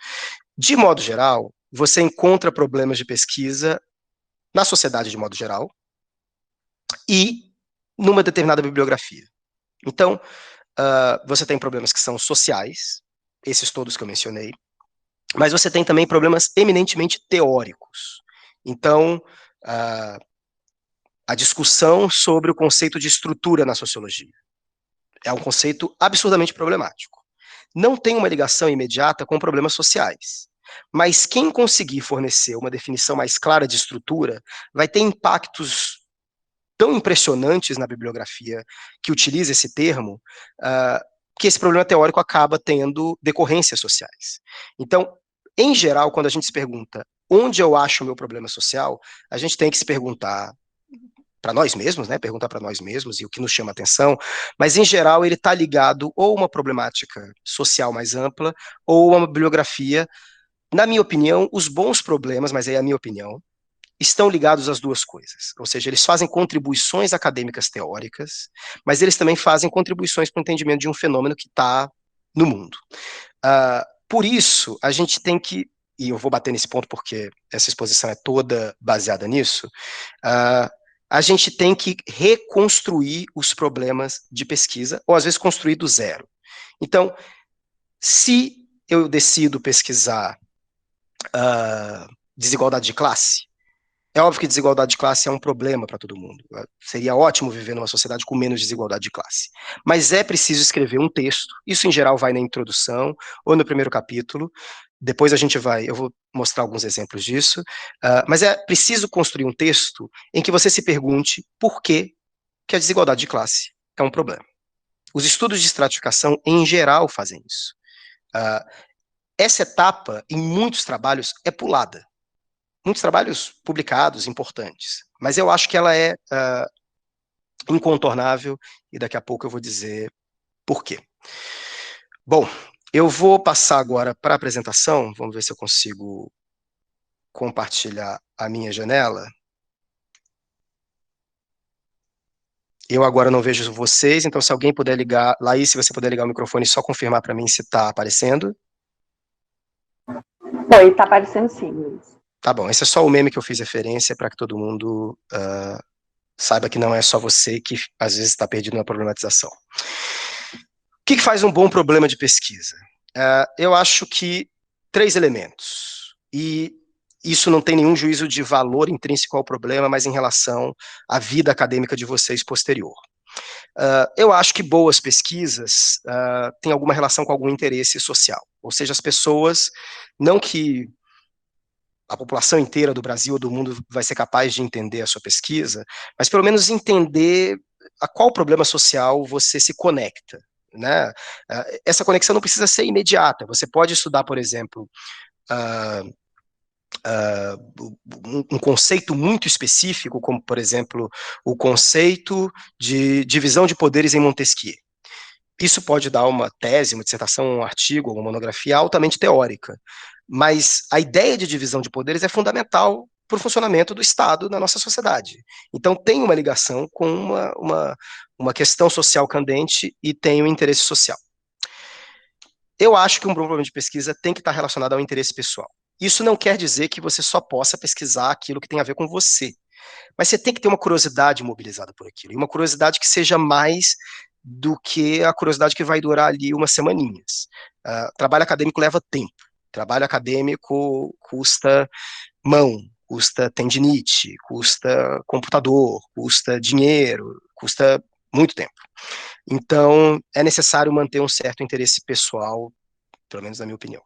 De modo geral, você encontra problemas de pesquisa na sociedade de modo geral e numa determinada bibliografia. Então, Você tem problemas que são sociais, esses todos que eu mencionei, mas você tem também problemas eminentemente teóricos. Então, a discussão sobre o conceito de estrutura na sociologia é um conceito absurdamente problemático. Não tem uma ligação imediata com problemas sociais, mas quem conseguir fornecer uma definição mais clara de estrutura vai ter impactos tão impressionantes na bibliografia que utiliza esse termo, que esse problema teórico acaba tendo decorrências sociais. Então, em geral, quando a gente se pergunta onde eu acho o meu problema social, a gente tem que se perguntar para nós mesmos, né? Perguntar para nós mesmos e o que nos chama atenção, mas em geral ele está ligado ou a uma problemática social mais ampla ou a uma bibliografia. Na minha opinião, os bons problemas, mas aí é a minha opinião, estão ligados às duas coisas. Ou seja, eles fazem contribuições acadêmicas teóricas, mas eles também fazem contribuições para o entendimento de um fenômeno que está no mundo. Por isso, a gente tem que, e eu vou bater nesse ponto porque essa exposição é toda baseada nisso, a gente tem que reconstruir os problemas de pesquisa, ou às vezes construir do zero. Então, se eu decido pesquisar desigualdade de classe, é óbvio que desigualdade de classe é um problema para todo mundo. Seria ótimo viver numa sociedade com menos desigualdade de classe. Mas é preciso escrever um texto. Isso, em geral, vai na introdução ou no primeiro capítulo. Depois eu vou mostrar alguns exemplos disso. Mas é preciso construir um texto em que você se pergunte por que a desigualdade de classe é um problema. Os estudos de estratificação, em geral, fazem isso. Essa etapa, em muitos trabalhos, é pulada. Muitos trabalhos publicados, importantes, mas eu acho que ela é incontornável e daqui a pouco eu vou dizer por quê. Bom, eu vou passar agora para a apresentação, vamos ver se eu consigo compartilhar a minha janela. Eu agora não vejo vocês, então se alguém puder ligar, Laís, se você puder ligar o microfone, só confirmar para mim se está aparecendo. Oi, está aparecendo sim, Luiz. Tá bom, esse é só o meme que eu fiz referência para que todo mundo saiba que não é só você que às vezes está perdido na problematização. O que faz um bom problema de pesquisa? Eu acho que 3 elementos, e isso não tem nenhum juízo de valor intrínseco ao problema, mas em relação à vida acadêmica de vocês posterior. Eu acho que boas pesquisas têm alguma relação com algum interesse social, ou seja, as pessoas, não que a população inteira do Brasil ou do mundo vai ser capaz de entender a sua pesquisa, mas pelo menos entender a qual problema social você se conecta, né? Essa conexão não precisa ser imediata. Você pode estudar, por exemplo, um conceito muito específico, como, por exemplo, o conceito de divisão de poderes em Montesquieu. Isso pode dar uma tese, uma dissertação, um artigo, uma monografia altamente teórica. Mas a ideia de divisão de poderes é fundamental para o funcionamento do Estado na nossa sociedade. Então, tem uma ligação com uma questão social candente e tem um interesse social. Eu acho que um problema de pesquisa tem que estar relacionado ao interesse pessoal. Isso não quer dizer que você só possa pesquisar aquilo que tem a ver com você, mas você tem que ter uma curiosidade mobilizada por aquilo, e uma curiosidade que seja mais do que a curiosidade que vai durar ali umas semaninhas. Trabalho acadêmico leva tempo, trabalho acadêmico custa mão, custa tendinite, custa computador, custa dinheiro, custa muito tempo. Então, é necessário manter um certo interesse pessoal, pelo menos na minha opinião.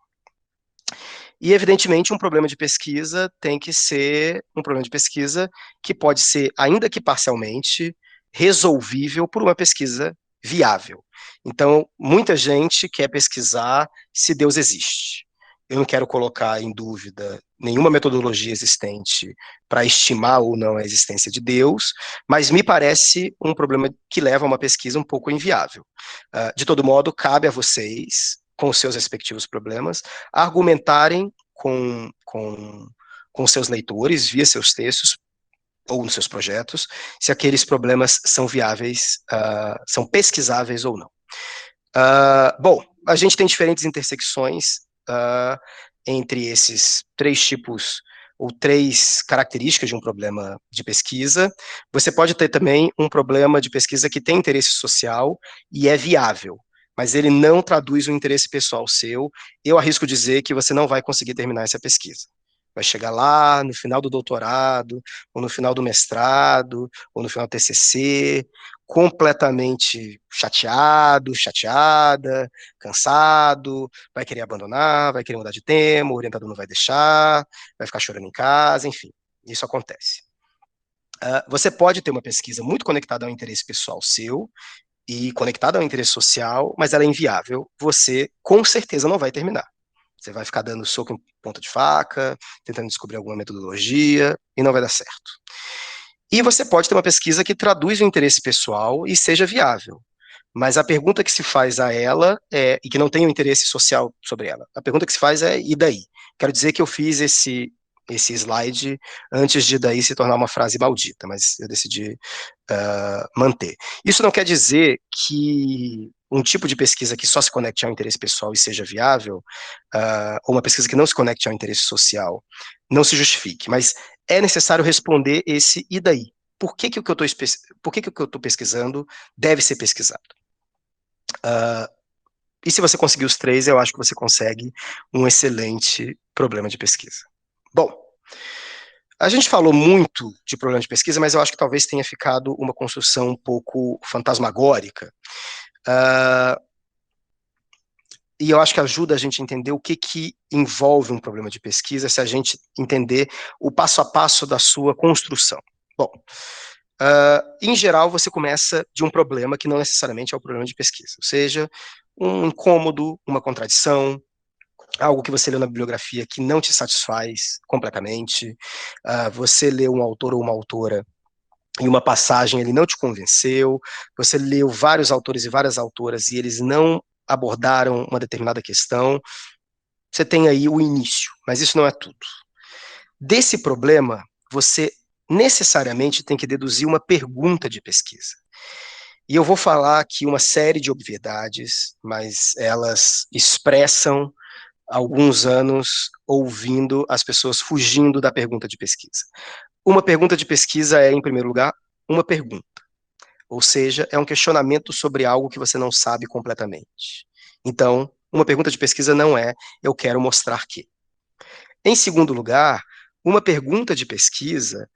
E, evidentemente, um problema de pesquisa tem que ser um problema de pesquisa que pode ser, ainda que parcialmente, resolvível por uma pesquisa viável. Então, muita gente quer pesquisar se Deus existe. Eu não quero colocar em dúvida nenhuma metodologia existente para estimar ou não a existência de Deus, mas me parece um problema que leva a uma pesquisa um pouco inviável. De todo modo, cabe a vocês, com os seus respectivos problemas, argumentarem com seus leitores, via seus textos, ou nos seus projetos, se aqueles problemas são viáveis, são pesquisáveis ou não. Bom, a gente tem diferentes intersecções entre esses 3 tipos ou 3 características de um problema de pesquisa. Você pode ter também um problema de pesquisa que tem interesse social e é viável, mas ele não traduz um interesse pessoal seu. Eu arrisco dizer que você não vai conseguir terminar essa pesquisa. Vai chegar lá no final do doutorado, ou no final do mestrado, ou no final do TCC, completamente chateado, chateada, cansado, vai querer abandonar, vai querer mudar de tema, o orientador não vai deixar, vai ficar chorando em casa, enfim, isso acontece. Você pode ter uma pesquisa muito conectada ao interesse pessoal seu e conectada ao interesse social, mas ela é inviável, você com certeza não vai terminar. Você vai ficar dando soco em ponta de faca, tentando descobrir alguma metodologia, e não vai dar certo. E você pode ter uma pesquisa que traduz o interesse pessoal e seja viável. Mas a pergunta que se faz a ela e que não tem um interesse social sobre ela, a pergunta que se faz é, e daí? Quero dizer que eu fiz esse slide antes de daí se tornar uma frase maldita, mas eu decidi manter. Isso não quer dizer que um tipo de pesquisa que só se conecte ao interesse pessoal e seja viável, ou uma pesquisa que não se conecte ao interesse social, não se justifique, mas é necessário responder esse e daí? Por que o que eu estou pesquisando deve ser pesquisado? E se você conseguir os 3, eu acho que você consegue um excelente problema de pesquisa. Bom, a gente falou muito de problema de pesquisa, mas eu acho que talvez tenha ficado uma construção um pouco fantasmagórica. E eu acho que ajuda a gente a entender o que envolve um problema de pesquisa, se a gente entender o passo a passo da sua construção. Bom, em geral, você começa de um problema que não necessariamente é o problema de pesquisa, ou seja, um incômodo, uma contradição, algo que você leu na bibliografia que não te satisfaz completamente, você leu um autor ou uma autora em uma passagem, ele não te convenceu, você leu vários autores e várias autoras e eles não abordaram uma determinada questão, você tem aí o início, mas isso não é tudo. Desse problema, você necessariamente tem que deduzir uma pergunta de pesquisa. E eu vou falar aqui uma série de obviedades, mas elas expressam alguns anos ouvindo as pessoas fugindo da pergunta de pesquisa. Uma pergunta de pesquisa é, em primeiro lugar, uma pergunta. Ou seja, é um questionamento sobre algo que você não sabe completamente. Então, uma pergunta de pesquisa não é eu quero mostrar que. Em segundo lugar, uma pergunta de pesquisa,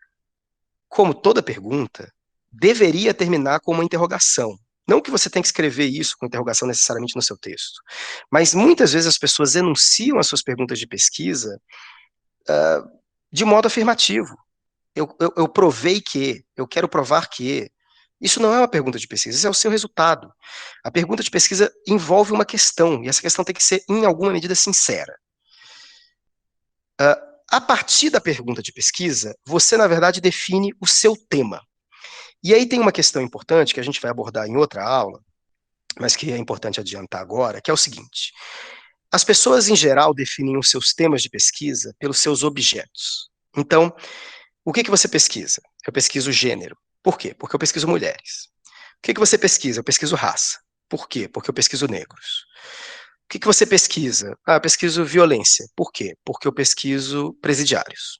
como toda pergunta, deveria terminar com uma interrogação. Não que você tenha que escrever isso com interrogação necessariamente no seu texto, mas muitas vezes as pessoas enunciam as suas perguntas de pesquisa de modo afirmativo. Eu provei que, eu quero provar que. Isso não é uma pergunta de pesquisa, isso é o seu resultado. A pergunta de pesquisa envolve uma questão, e essa questão tem que ser, em alguma medida, sincera. A partir da pergunta de pesquisa, você, na verdade, define o seu tema. E aí tem uma questão importante que a gente vai abordar em outra aula, mas que é importante adiantar agora, que é o seguinte: as pessoas, em geral, definem os seus temas de pesquisa pelos seus objetos. Então, o que você pesquisa? Eu pesquiso gênero. Por quê? Porque eu pesquiso mulheres. O que você pesquisa? Eu pesquiso raça. Por quê? Porque eu pesquiso negros. O que você pesquisa? Eu pesquiso violência. Por quê? Porque eu pesquiso presidiários.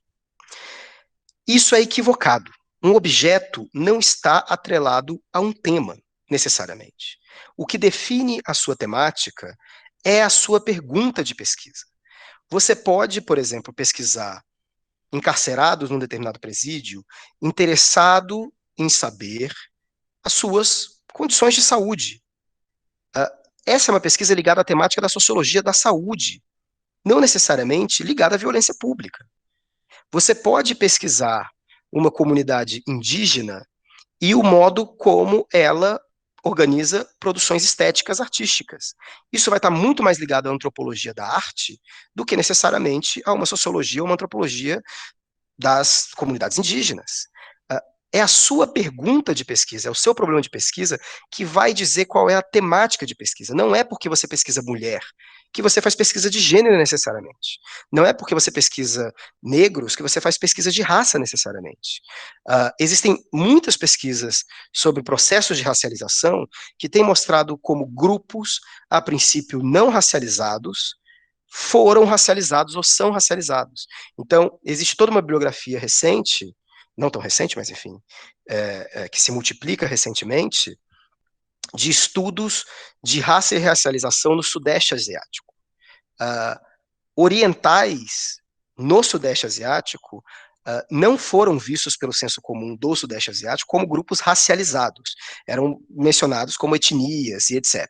Isso é equivocado. Um objeto não está atrelado a um tema, necessariamente. O que define a sua temática é a sua pergunta de pesquisa. Você pode, por exemplo, pesquisar encarcerados num determinado presídio, interessado em saber as suas condições de saúde. Essa é uma pesquisa ligada à temática da sociologia da saúde, não necessariamente ligada à violência pública. Você pode pesquisar uma comunidade indígena e o modo como ela organiza produções estéticas artísticas. Isso vai estar muito mais ligado à antropologia da arte do que necessariamente a uma sociologia ou uma antropologia das comunidades indígenas. É a sua pergunta de pesquisa, é o seu problema de pesquisa que vai dizer qual é a temática de pesquisa. Não é porque você pesquisa mulher que você faz pesquisa de gênero necessariamente. Não é porque você pesquisa negros que você faz pesquisa de raça necessariamente. Existem muitas pesquisas sobre processos de racialização que têm mostrado como grupos, a princípio não racializados, foram racializados ou são racializados. Então, existe toda uma bibliografia recente, não tão recente, mas enfim, que se multiplica recentemente, de estudos de raça e racialização no Sudeste Asiático. Orientais no Sudeste Asiático não foram vistos pelo senso comum do Sudeste Asiático como grupos racializados, eram mencionados como etnias e etc.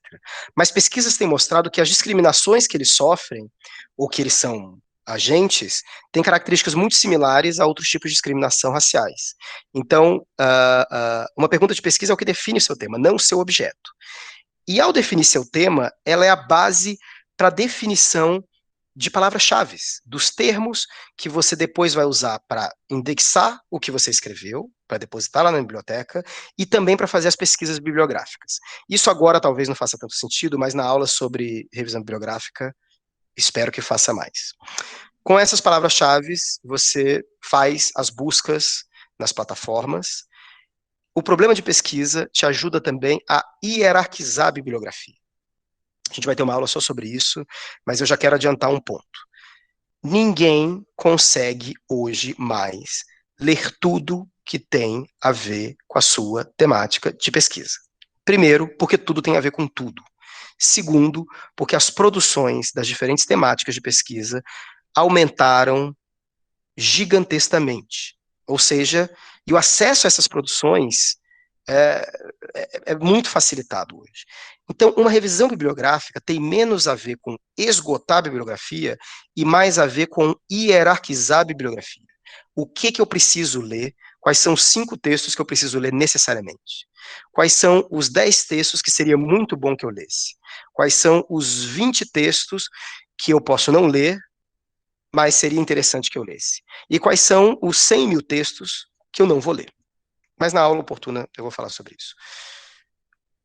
Mas pesquisas têm mostrado que as discriminações que eles sofrem, ou que eles são agentes, têm características muito similares a outros tipos de discriminação raciais. Então, uma pergunta de pesquisa é o que define o seu tema, não o seu objeto. E ao definir seu tema, ela é a base para a definição de palavras-chave, dos termos que você depois vai usar para indexar o que você escreveu, para depositar lá na biblioteca, e também para fazer as pesquisas bibliográficas. Isso agora talvez não faça tanto sentido, mas na aula sobre revisão bibliográfica, espero que faça mais. Com essas palavras-chave, você faz as buscas nas plataformas. O problema de pesquisa te ajuda também a hierarquizar a bibliografia. A gente vai ter uma aula só sobre isso, mas eu já quero adiantar um ponto. Ninguém consegue hoje mais ler tudo que tem a ver com a sua temática de pesquisa. Primeiro, porque tudo tem a ver com tudo. Segundo, porque as produções das diferentes temáticas de pesquisa aumentaram gigantescamente. Ou seja, e o acesso a essas produções é muito facilitado hoje. Então, uma revisão bibliográfica tem menos a ver com esgotar a bibliografia e mais a ver com hierarquizar a bibliografia. O que eu preciso ler? Quais são os 5 textos que eu preciso ler necessariamente? Quais são os 10 textos que seria muito bom que eu lesse? Quais são os 20 textos que eu posso não ler, mas seria interessante que eu lesse? E quais são os 100 mil textos que eu não vou ler? Mas na aula oportuna eu vou falar sobre isso.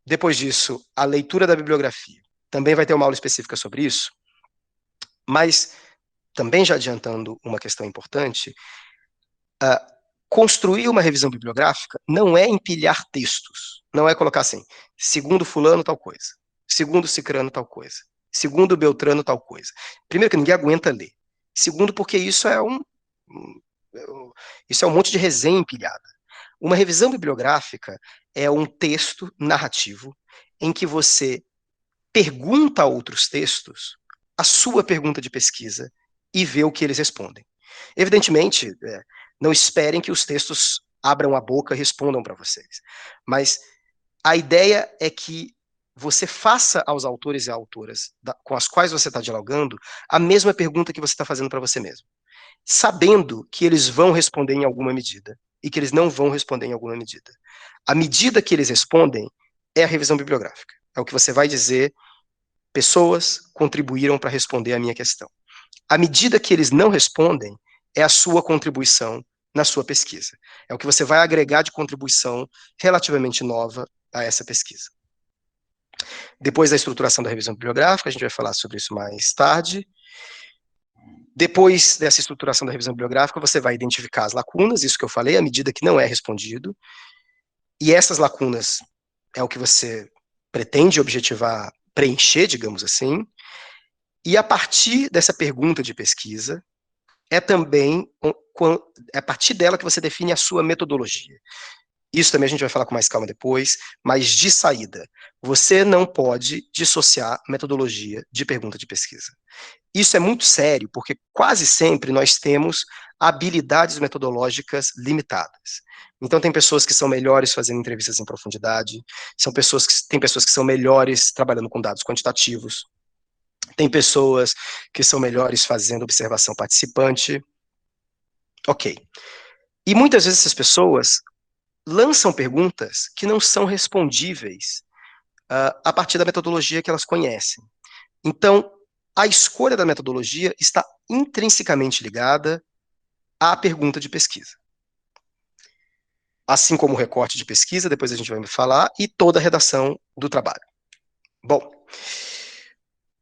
Depois disso, a leitura da bibliografia. Também vai ter uma aula específica sobre isso, mas também já adiantando uma questão importante, construir uma revisão bibliográfica não é empilhar textos, não é colocar assim, segundo fulano tal coisa, segundo cicrano tal coisa, segundo beltrano tal coisa. Primeiro que ninguém aguenta ler. Segundo porque isso é um monte de resenha empilhada. Uma revisão bibliográfica é um texto narrativo em que você pergunta a outros textos a sua pergunta de pesquisa e vê o que eles respondem. Evidentemente, não esperem que os textos abram a boca e respondam para vocês, mas a ideia é que você faça aos autores e autoras com as quais você está dialogando a mesma pergunta que você está fazendo para você mesmo, sabendo que eles vão responder em alguma medida e que eles não vão responder em alguma medida. A medida que eles respondem é a revisão bibliográfica. É o que você vai dizer, pessoas contribuíram para responder a minha questão. A medida que eles não respondem é a sua contribuição na sua pesquisa. É o que você vai agregar de contribuição relativamente nova a essa pesquisa. Depois da estruturação da revisão bibliográfica, a gente vai falar sobre isso mais tarde. Depois dessa estruturação da revisão bibliográfica, você vai identificar as lacunas, isso que eu falei, à medida que não é respondido, e essas lacunas é o que você pretende objetivar, preencher, digamos assim, e a partir dessa pergunta de pesquisa, é também a partir dela que você define a sua metodologia. Isso também a gente vai falar com mais calma depois, mas de saída, você não pode dissociar metodologia de pergunta de pesquisa. Isso é muito sério, porque quase sempre nós temos habilidades metodológicas limitadas. Então, tem pessoas que são melhores fazendo entrevistas em profundidade, tem pessoas que são melhores trabalhando com dados quantitativos, tem pessoas que são melhores fazendo observação participante. Ok. E muitas vezes essas pessoas lançam perguntas que não são respondíveis a partir da metodologia que elas conhecem. Então, a escolha da metodologia está intrinsecamente ligada à pergunta de pesquisa. Assim como o recorte de pesquisa, depois a gente vai falar, e toda a redação do trabalho. Bom,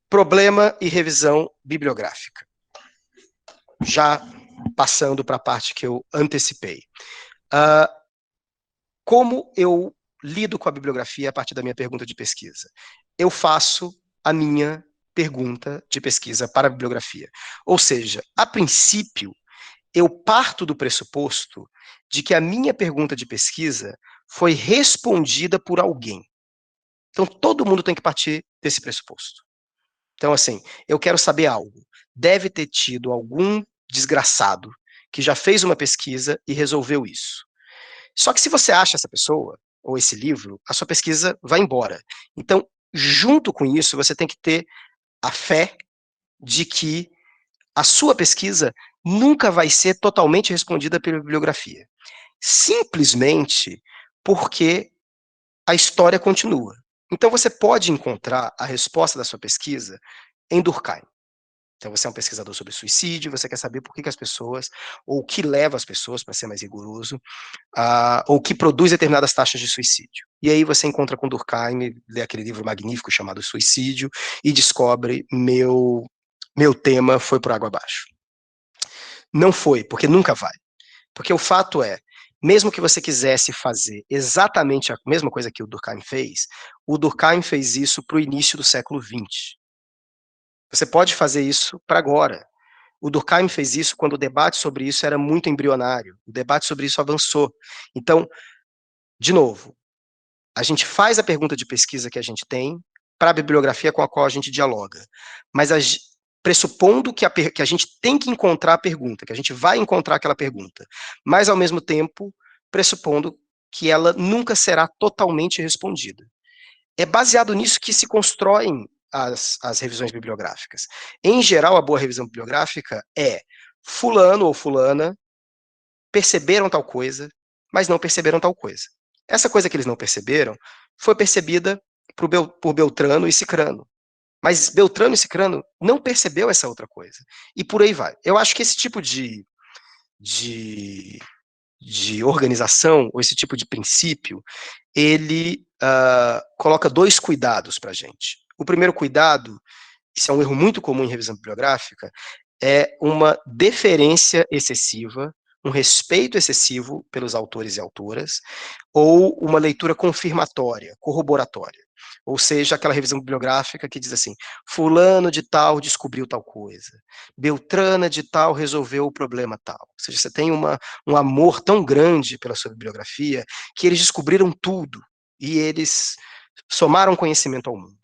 problema e revisão bibliográfica. Já passando para a parte que eu antecipei. Como eu lido com a bibliografia a partir da minha pergunta de pesquisa? Eu faço a minha pergunta de pesquisa para a bibliografia. Ou seja, a princípio, eu parto do pressuposto de que a minha pergunta de pesquisa foi respondida por alguém. Então, todo mundo tem que partir desse pressuposto. Então, assim, eu quero saber algo. Deve ter tido algum desgraçado que já fez uma pesquisa e resolveu isso. Só que se você acha essa pessoa, ou esse livro, a sua pesquisa vai embora. Então, junto com isso, você tem que ter a fé de que a sua pesquisa nunca vai ser totalmente respondida pela bibliografia. Simplesmente porque a história continua. Então você pode encontrar a resposta da sua pesquisa em Durkheim. Então você é um pesquisador sobre suicídio, você quer saber por que as pessoas, ou o que leva as pessoas, para ser mais rigoroso, ou que produz determinadas taxas de suicídio. E aí você encontra com Durkheim, lê aquele livro magnífico chamado Suicídio, e descobre meu tema foi por água abaixo. Não foi, porque nunca vai. Porque o fato é, mesmo que você quisesse fazer exatamente a mesma coisa que o Durkheim fez isso para o início do século XX. Você pode fazer isso para agora. O Durkheim fez isso quando o debate sobre isso era muito embrionário. O debate sobre isso avançou. Então, de novo, a gente faz a pergunta de pesquisa que a gente tem para a bibliografia com a qual a gente dialoga. Mas pressupondo que a gente tem que encontrar a pergunta, que a gente vai encontrar aquela pergunta, mas ao mesmo tempo pressupondo que ela nunca será totalmente respondida. É baseado nisso que se constroem as revisões bibliográficas. Em geral, a boa revisão bibliográfica é fulano ou fulana perceberam tal coisa, mas não perceberam tal coisa. Essa coisa que eles não perceberam foi percebida por Beltrano e Cicrano. Mas Beltrano e Cicrano não percebeu essa outra coisa. E por aí vai. Eu acho que esse tipo de organização, ou esse tipo de princípio, ele coloca dois cuidados para a gente. O primeiro cuidado, isso é um erro muito comum em revisão bibliográfica, é uma deferência excessiva, um respeito excessivo pelos autores e autoras, ou uma leitura confirmatória, corroboratória. Ou seja, aquela revisão bibliográfica que diz assim, fulano de tal descobriu tal coisa, Beltrana de tal resolveu o problema tal. Ou seja, você tem um amor tão grande pela sua bibliografia que eles descobriram tudo e eles somaram conhecimento ao mundo.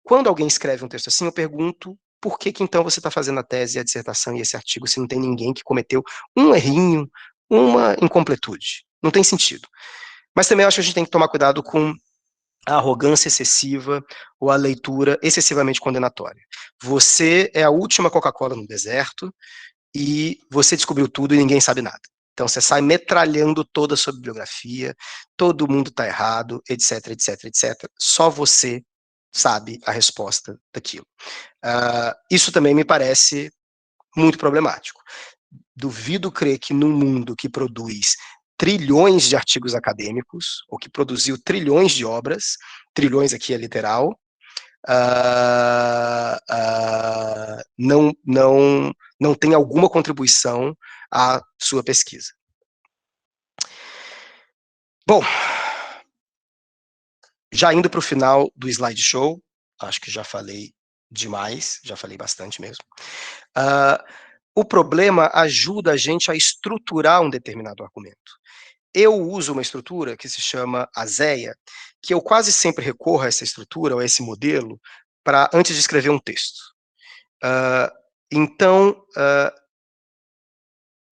Quando alguém escreve um texto assim, eu pergunto por que então você está fazendo a tese, a dissertação e esse artigo se não tem ninguém que cometeu um errinho, uma incompletude. Não tem sentido. Mas também eu acho que a gente tem que tomar cuidado com a arrogância excessiva ou a leitura excessivamente condenatória. Você é a última Coca-Cola no deserto e você descobriu tudo e ninguém sabe nada. Então você sai metralhando toda a sua bibliografia, todo mundo está errado, etc, etc, etc. Só você sabe a resposta daquilo. Isso também me parece muito problemático. Duvido crer que num mundo que produz trilhões de artigos acadêmicos, ou que produziu trilhões de obras, trilhões aqui é literal, não tem alguma contribuição à sua pesquisa. Bom, já indo para o final do slideshow, acho que já falei demais, já falei bastante mesmo. O problema ajuda a gente a estruturar um determinado argumento. Eu uso uma estrutura que se chama ASEA, que eu quase sempre recorro a essa estrutura, ou a esse modelo, antes de escrever um texto. Então,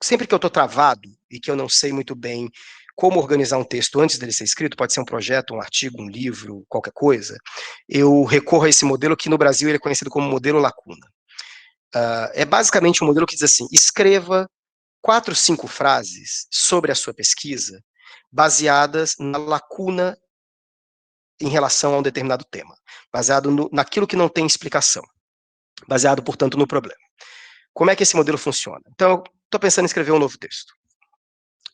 sempre que eu estou travado e que eu não sei muito bem como organizar um texto antes dele ser escrito, pode ser um projeto, um artigo, um livro, qualquer coisa, eu recorro a esse modelo que no Brasil ele é conhecido como modelo Lacuna. É basicamente um modelo que diz assim, escreva 4, 5 frases sobre a sua pesquisa baseadas na lacuna em relação a um determinado tema, baseado naquilo que não tem explicação, baseado, portanto, no problema. Como é que esse modelo funciona? Então, eu estou pensando em escrever um novo texto.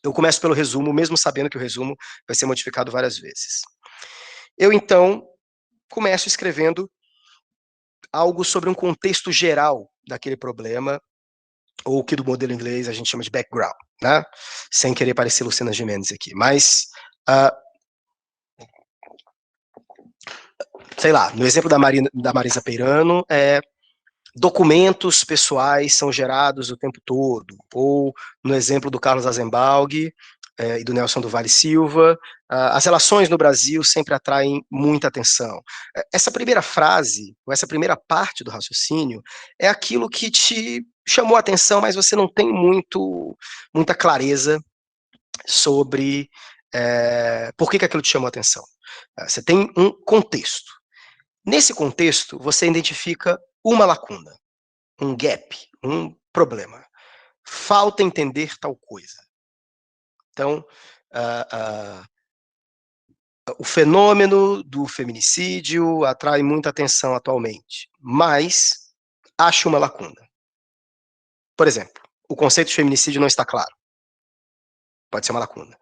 Eu começo pelo resumo, mesmo sabendo que o resumo vai ser modificado várias vezes. Eu, então, começo escrevendo algo sobre um contexto geral daquele problema, ou o que do modelo inglês a gente chama de background, né? Sem querer parecer Luciana Gimenez aqui, mas sei lá, no exemplo da Marisa Peirano, documentos pessoais são gerados o tempo todo, ou no exemplo do Carlos Azenbalg e do Nelson do Vale Silva, as relações no Brasil sempre atraem muita atenção. Essa primeira frase, ou essa primeira parte do raciocínio, é aquilo que te chamou a atenção, mas você não tem muita clareza sobre por que aquilo te chamou a atenção. Você tem um contexto. Nesse contexto, você identifica uma lacuna, um gap, um problema. Falta entender tal coisa. Então, o fenômeno do feminicídio atrai muita atenção atualmente, mas acho uma lacuna. Por exemplo, o conceito de feminicídio não está claro. Pode ser uma lacuna.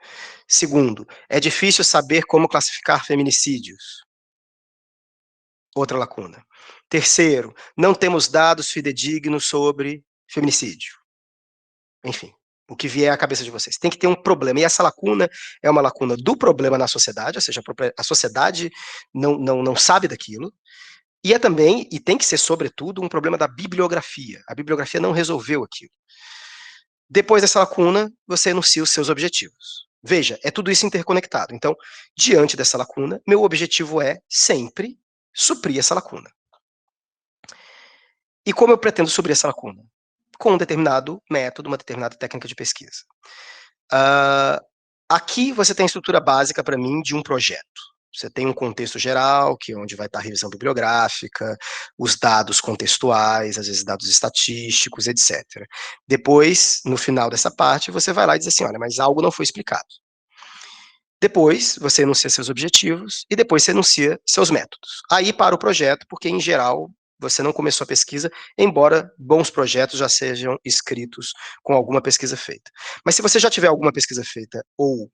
Segundo, é difícil saber como classificar feminicídios. Outra lacuna. Terceiro, não temos dados fidedignos sobre feminicídio. Enfim, o que vier à cabeça de vocês. Tem que ter um problema. E essa lacuna é uma lacuna do problema na sociedade, ou seja, a sociedade não sabe daquilo. E é também, e tem que ser, sobretudo, um problema da bibliografia. A bibliografia não resolveu aquilo. Depois dessa lacuna, você enuncia os seus objetivos. Veja, é tudo isso interconectado. Então, diante dessa lacuna, meu objetivo é sempre suprir essa lacuna. E como eu pretendo suprir essa lacuna? Com um determinado método, uma determinada técnica de pesquisa. Aqui você tem a estrutura básica, para mim, de um projeto. Você tem um contexto geral, que é onde vai estar a revisão bibliográfica, os dados contextuais, às vezes dados estatísticos, etc. Depois, no final dessa parte, você vai lá e diz assim, olha, mas algo não foi explicado. Depois, você enuncia seus objetivos e depois você enuncia seus métodos. Aí para o projeto, porque, em geral, você não começou a pesquisa, embora bons projetos já sejam escritos com alguma pesquisa feita. Mas se você já tiver alguma pesquisa feita ou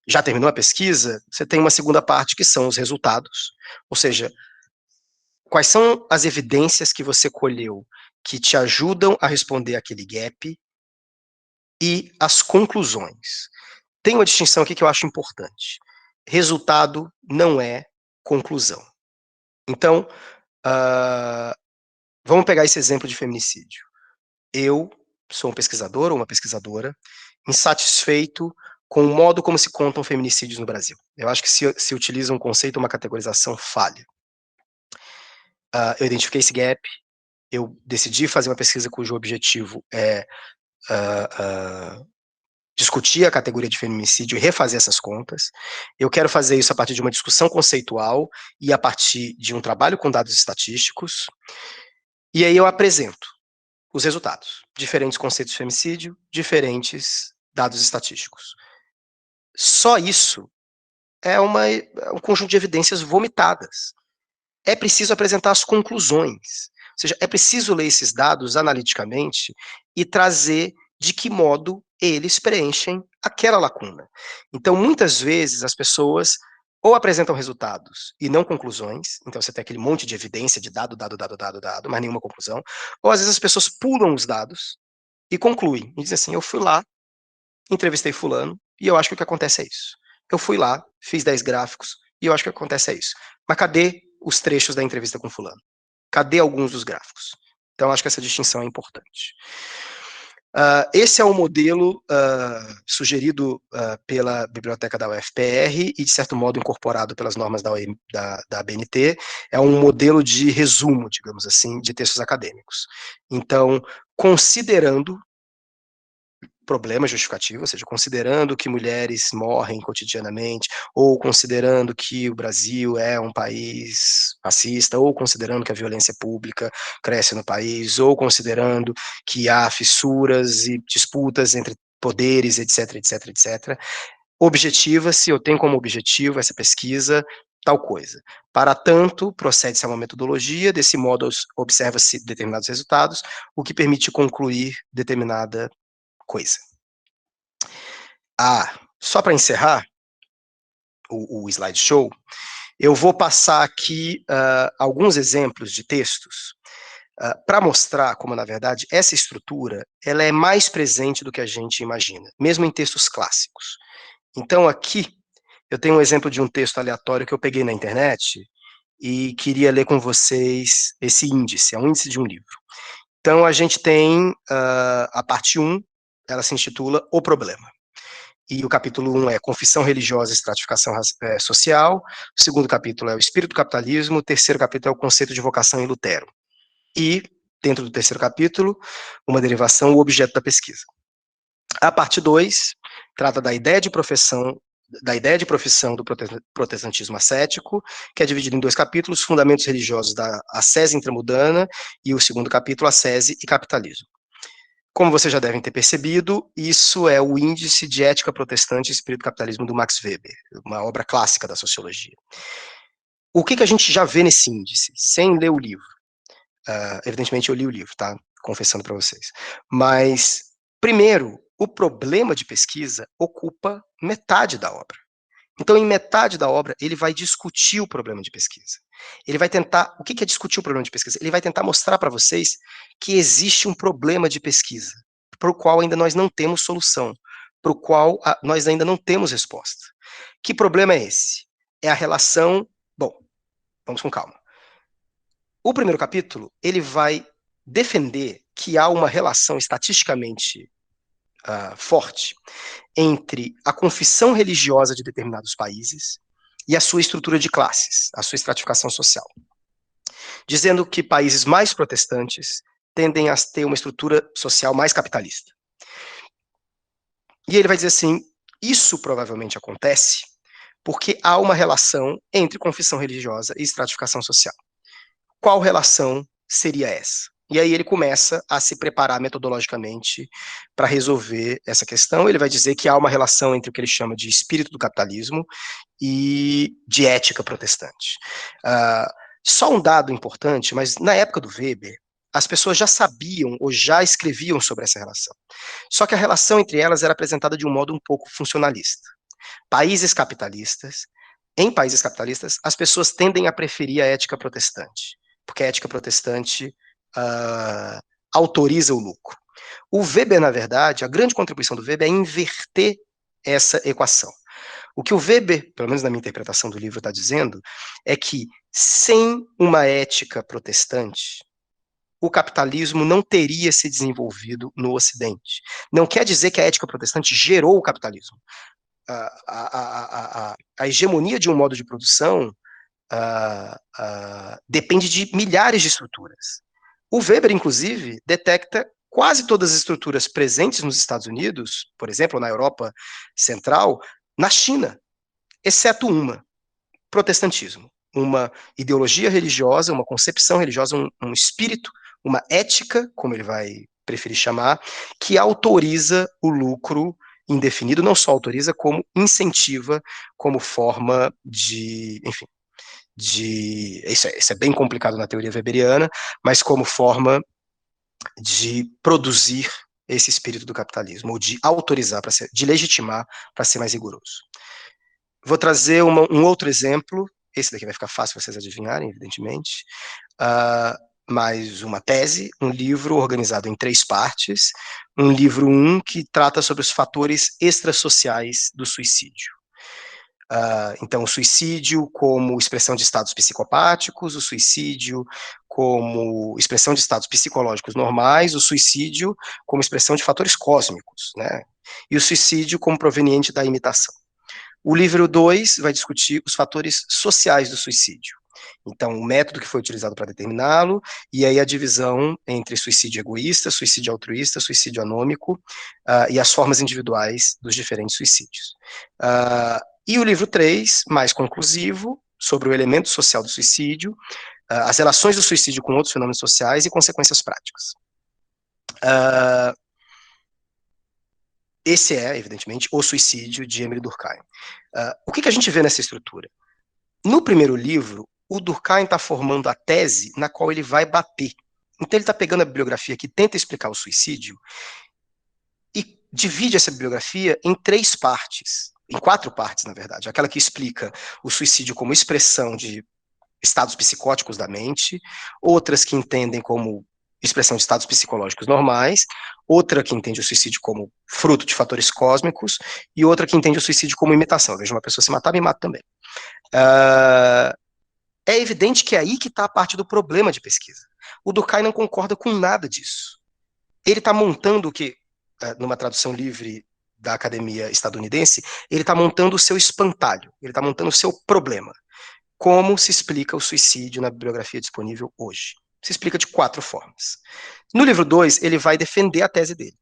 já terminou a pesquisa, você tem uma segunda parte que são os resultados, ou seja, quais são as evidências que você colheu que te ajudam a responder aquele gap e as conclusões. Tem uma distinção aqui que eu acho importante. Resultado não é conclusão. Então, vamos pegar esse exemplo de feminicídio. Eu sou um pesquisador ou uma pesquisadora insatisfeito com o modo como se contam feminicídios no Brasil. Eu acho que se utiliza um conceito, uma categorização falha. Eu identifiquei esse gap, eu decidi fazer uma pesquisa cujo objetivo é discutir a categoria de feminicídio e refazer essas contas. Eu quero fazer isso a partir de uma discussão conceitual e a partir de um trabalho com dados estatísticos. E aí eu apresento os resultados. Diferentes conceitos de femicídio, diferentes dados estatísticos. Só isso é um conjunto de evidências vomitadas. É preciso apresentar as conclusões. Ou seja, é preciso ler esses dados analiticamente e trazer de que modo eles preenchem aquela lacuna. Então, muitas vezes, as pessoas ou apresentam resultados e não conclusões, então você tem aquele monte de evidência de dado, mas nenhuma conclusão, ou às vezes as pessoas pulam os dados e concluem, e dizem assim, eu fui lá, entrevistei fulano, e eu acho que o que acontece é isso. Eu fui lá, fiz 10 gráficos, e eu acho que o que acontece é isso. Mas cadê os trechos da entrevista com fulano? Cadê alguns dos gráficos? Então, acho que essa distinção é importante. Esse é o modelo sugerido pela biblioteca da UFPR e, de certo modo, incorporado pelas normas da ABNT. É um modelo de resumo, digamos assim, de textos acadêmicos. Então, considerando problema justificativo, ou seja, considerando que mulheres morrem cotidianamente, ou considerando que o Brasil é um país racista, ou considerando que a violência pública cresce no país, ou considerando que há fissuras e disputas entre poderes, etc, etc, etc. Objetiva-se, eu tenho como objetivo essa pesquisa tal coisa. Para tanto, procede-se a uma metodologia, desse modo observa-se determinados resultados, o que permite concluir determinada coisa. Só para encerrar o slideshow, eu vou passar aqui alguns exemplos de textos para mostrar como, na verdade, essa estrutura ela é mais presente do que a gente imagina, mesmo em textos clássicos. Então, aqui, eu tenho um exemplo de um texto aleatório que eu peguei na internet e queria ler com vocês esse índice, é um índice de um livro. Então, a gente tem a parte 1, ela se intitula O Problema. E o capítulo 1 é Confissão Religiosa e Estratificação Social, o segundo capítulo é o Espírito do Capitalismo, o terceiro capítulo é o Conceito de Vocação em Lutero. E, dentro do terceiro capítulo, uma derivação, o objeto da pesquisa. A parte 2 trata da ideia de profissão do protestantismo ascético, que é dividido em 2 capítulos, Fundamentos Religiosos da Ascese Intramundana, e o segundo capítulo, Ascese e Capitalismo. Como vocês já devem ter percebido, isso é o Índice de Ética Protestante e Espírito do Capitalismo do Max Weber, uma obra clássica da sociologia. O que a gente já vê nesse índice, sem ler o livro? Evidentemente eu li o livro, tá? Confessando para vocês. Mas, primeiro, o problema de pesquisa ocupa metade da obra. Então, em metade da obra, ele vai discutir o problema de pesquisa. Ele vai tentar... O que é discutir o problema de pesquisa? Ele vai tentar mostrar para vocês que existe um problema de pesquisa, para o qual ainda nós não temos solução, para o qual nós ainda não temos resposta. Que problema é esse? É a relação... Bom, vamos com calma. O primeiro capítulo, ele vai defender que há uma relação estatisticamente forte entre a confissão religiosa de determinados países e a sua estrutura de classes, a sua estratificação social. Dizendo que países mais protestantes tendem a ter uma estrutura social mais capitalista. E ele vai dizer assim, isso provavelmente acontece porque há uma relação entre confissão religiosa e estratificação social. Qual relação seria essa? E aí ele começa a se preparar metodologicamente para resolver essa questão. Ele vai dizer que há uma relação entre o que ele chama de espírito do capitalismo e de ética protestante. Só um dado importante, mas na época do Weber, as pessoas já sabiam ou já escreviam sobre essa relação. Só que a relação entre elas era apresentada de um modo um pouco funcionalista. Em países capitalistas, as pessoas tendem a preferir a ética protestante, porque a ética protestante autoriza o lucro. O Weber, na verdade, a grande contribuição do Weber é inverter essa equação. O que o Weber, pelo menos na minha interpretação do livro, está dizendo, é que sem uma ética protestante, o capitalismo não teria se desenvolvido no Ocidente. Não quer dizer que a ética protestante gerou o capitalismo. A hegemonia de um modo de produção depende de milhares de estruturas. O Weber, inclusive, detecta quase todas as estruturas presentes nos Estados Unidos, por exemplo, na Europa Central, na China, exceto uma, protestantismo. Uma ideologia religiosa, uma concepção religiosa, um espírito, uma ética, como ele vai preferir chamar, que autoriza o lucro indefinido, não só autoriza, como incentiva, como forma de, enfim, isso é bem complicado na teoria weberiana, mas como forma de produzir esse espírito do capitalismo, ou de autorizar, de legitimar, para ser mais rigoroso. Vou trazer um outro exemplo, esse daqui vai ficar fácil vocês adivinharem, evidentemente, mais uma tese, um livro organizado em 3 partes, um livro 1 que trata sobre os fatores extrasociais do suicídio. Então, o suicídio como expressão de estados psicopáticos, o suicídio como expressão de estados psicológicos normais, o suicídio como expressão de fatores cósmicos, né? E o suicídio como proveniente da imitação. O livro 2 vai discutir os fatores sociais do suicídio. Então, o método que foi utilizado para determiná-lo, e aí a divisão entre suicídio egoísta, suicídio altruísta, suicídio anômico, e as formas individuais dos diferentes suicídios. E o livro 3, mais conclusivo, sobre o elemento social do suicídio, as relações do suicídio com outros fenômenos sociais e consequências práticas. Esse é, evidentemente, O Suicídio, de Émile Durkheim. O que a gente vê nessa estrutura? No primeiro livro, o Durkheim está formando a tese na qual ele vai bater. Então ele está pegando a bibliografia que tenta explicar o suicídio e divide essa bibliografia em 3 partes, em 4 partes, na verdade. Aquela que explica o suicídio como expressão de estados psicóticos da mente, outras que entendem como expressão de estados psicológicos normais, outra que entende o suicídio como fruto de fatores cósmicos, e outra que entende o suicídio como imitação. Eu vejo uma pessoa se matar, me mato também. É evidente que é aí que está a parte do problema de pesquisa. O Durkheim não concorda com nada disso. Ele está montando o que, numa tradução livre da academia estadunidense, ele está montando o seu espantalho, ele está montando o seu problema. Como se explica o suicídio na bibliografia disponível hoje? Se explica de 4 formas. No livro 2, ele vai defender a tese dele.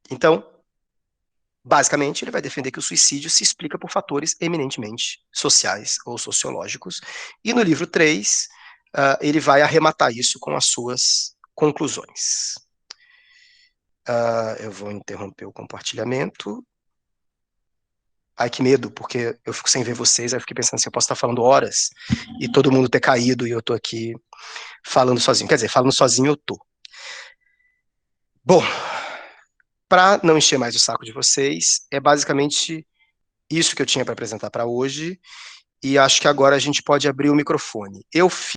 Então, basicamente, ele vai defender que o suicídio se explica por fatores eminentemente sociais ou sociológicos. E no livro 3, ele vai arrematar isso com as suas conclusões. Eu vou interromper o compartilhamento. Ai, que medo, porque eu fico sem ver vocês, aí eu fiquei pensando assim, eu posso estar falando horas e todo mundo ter caído e eu tô aqui falando sozinho. Quer dizer, falando sozinho eu tô. Bom, para não encher mais o saco de vocês, é basicamente isso que eu tinha para apresentar para hoje, e acho que agora a gente pode abrir o microfone. Eu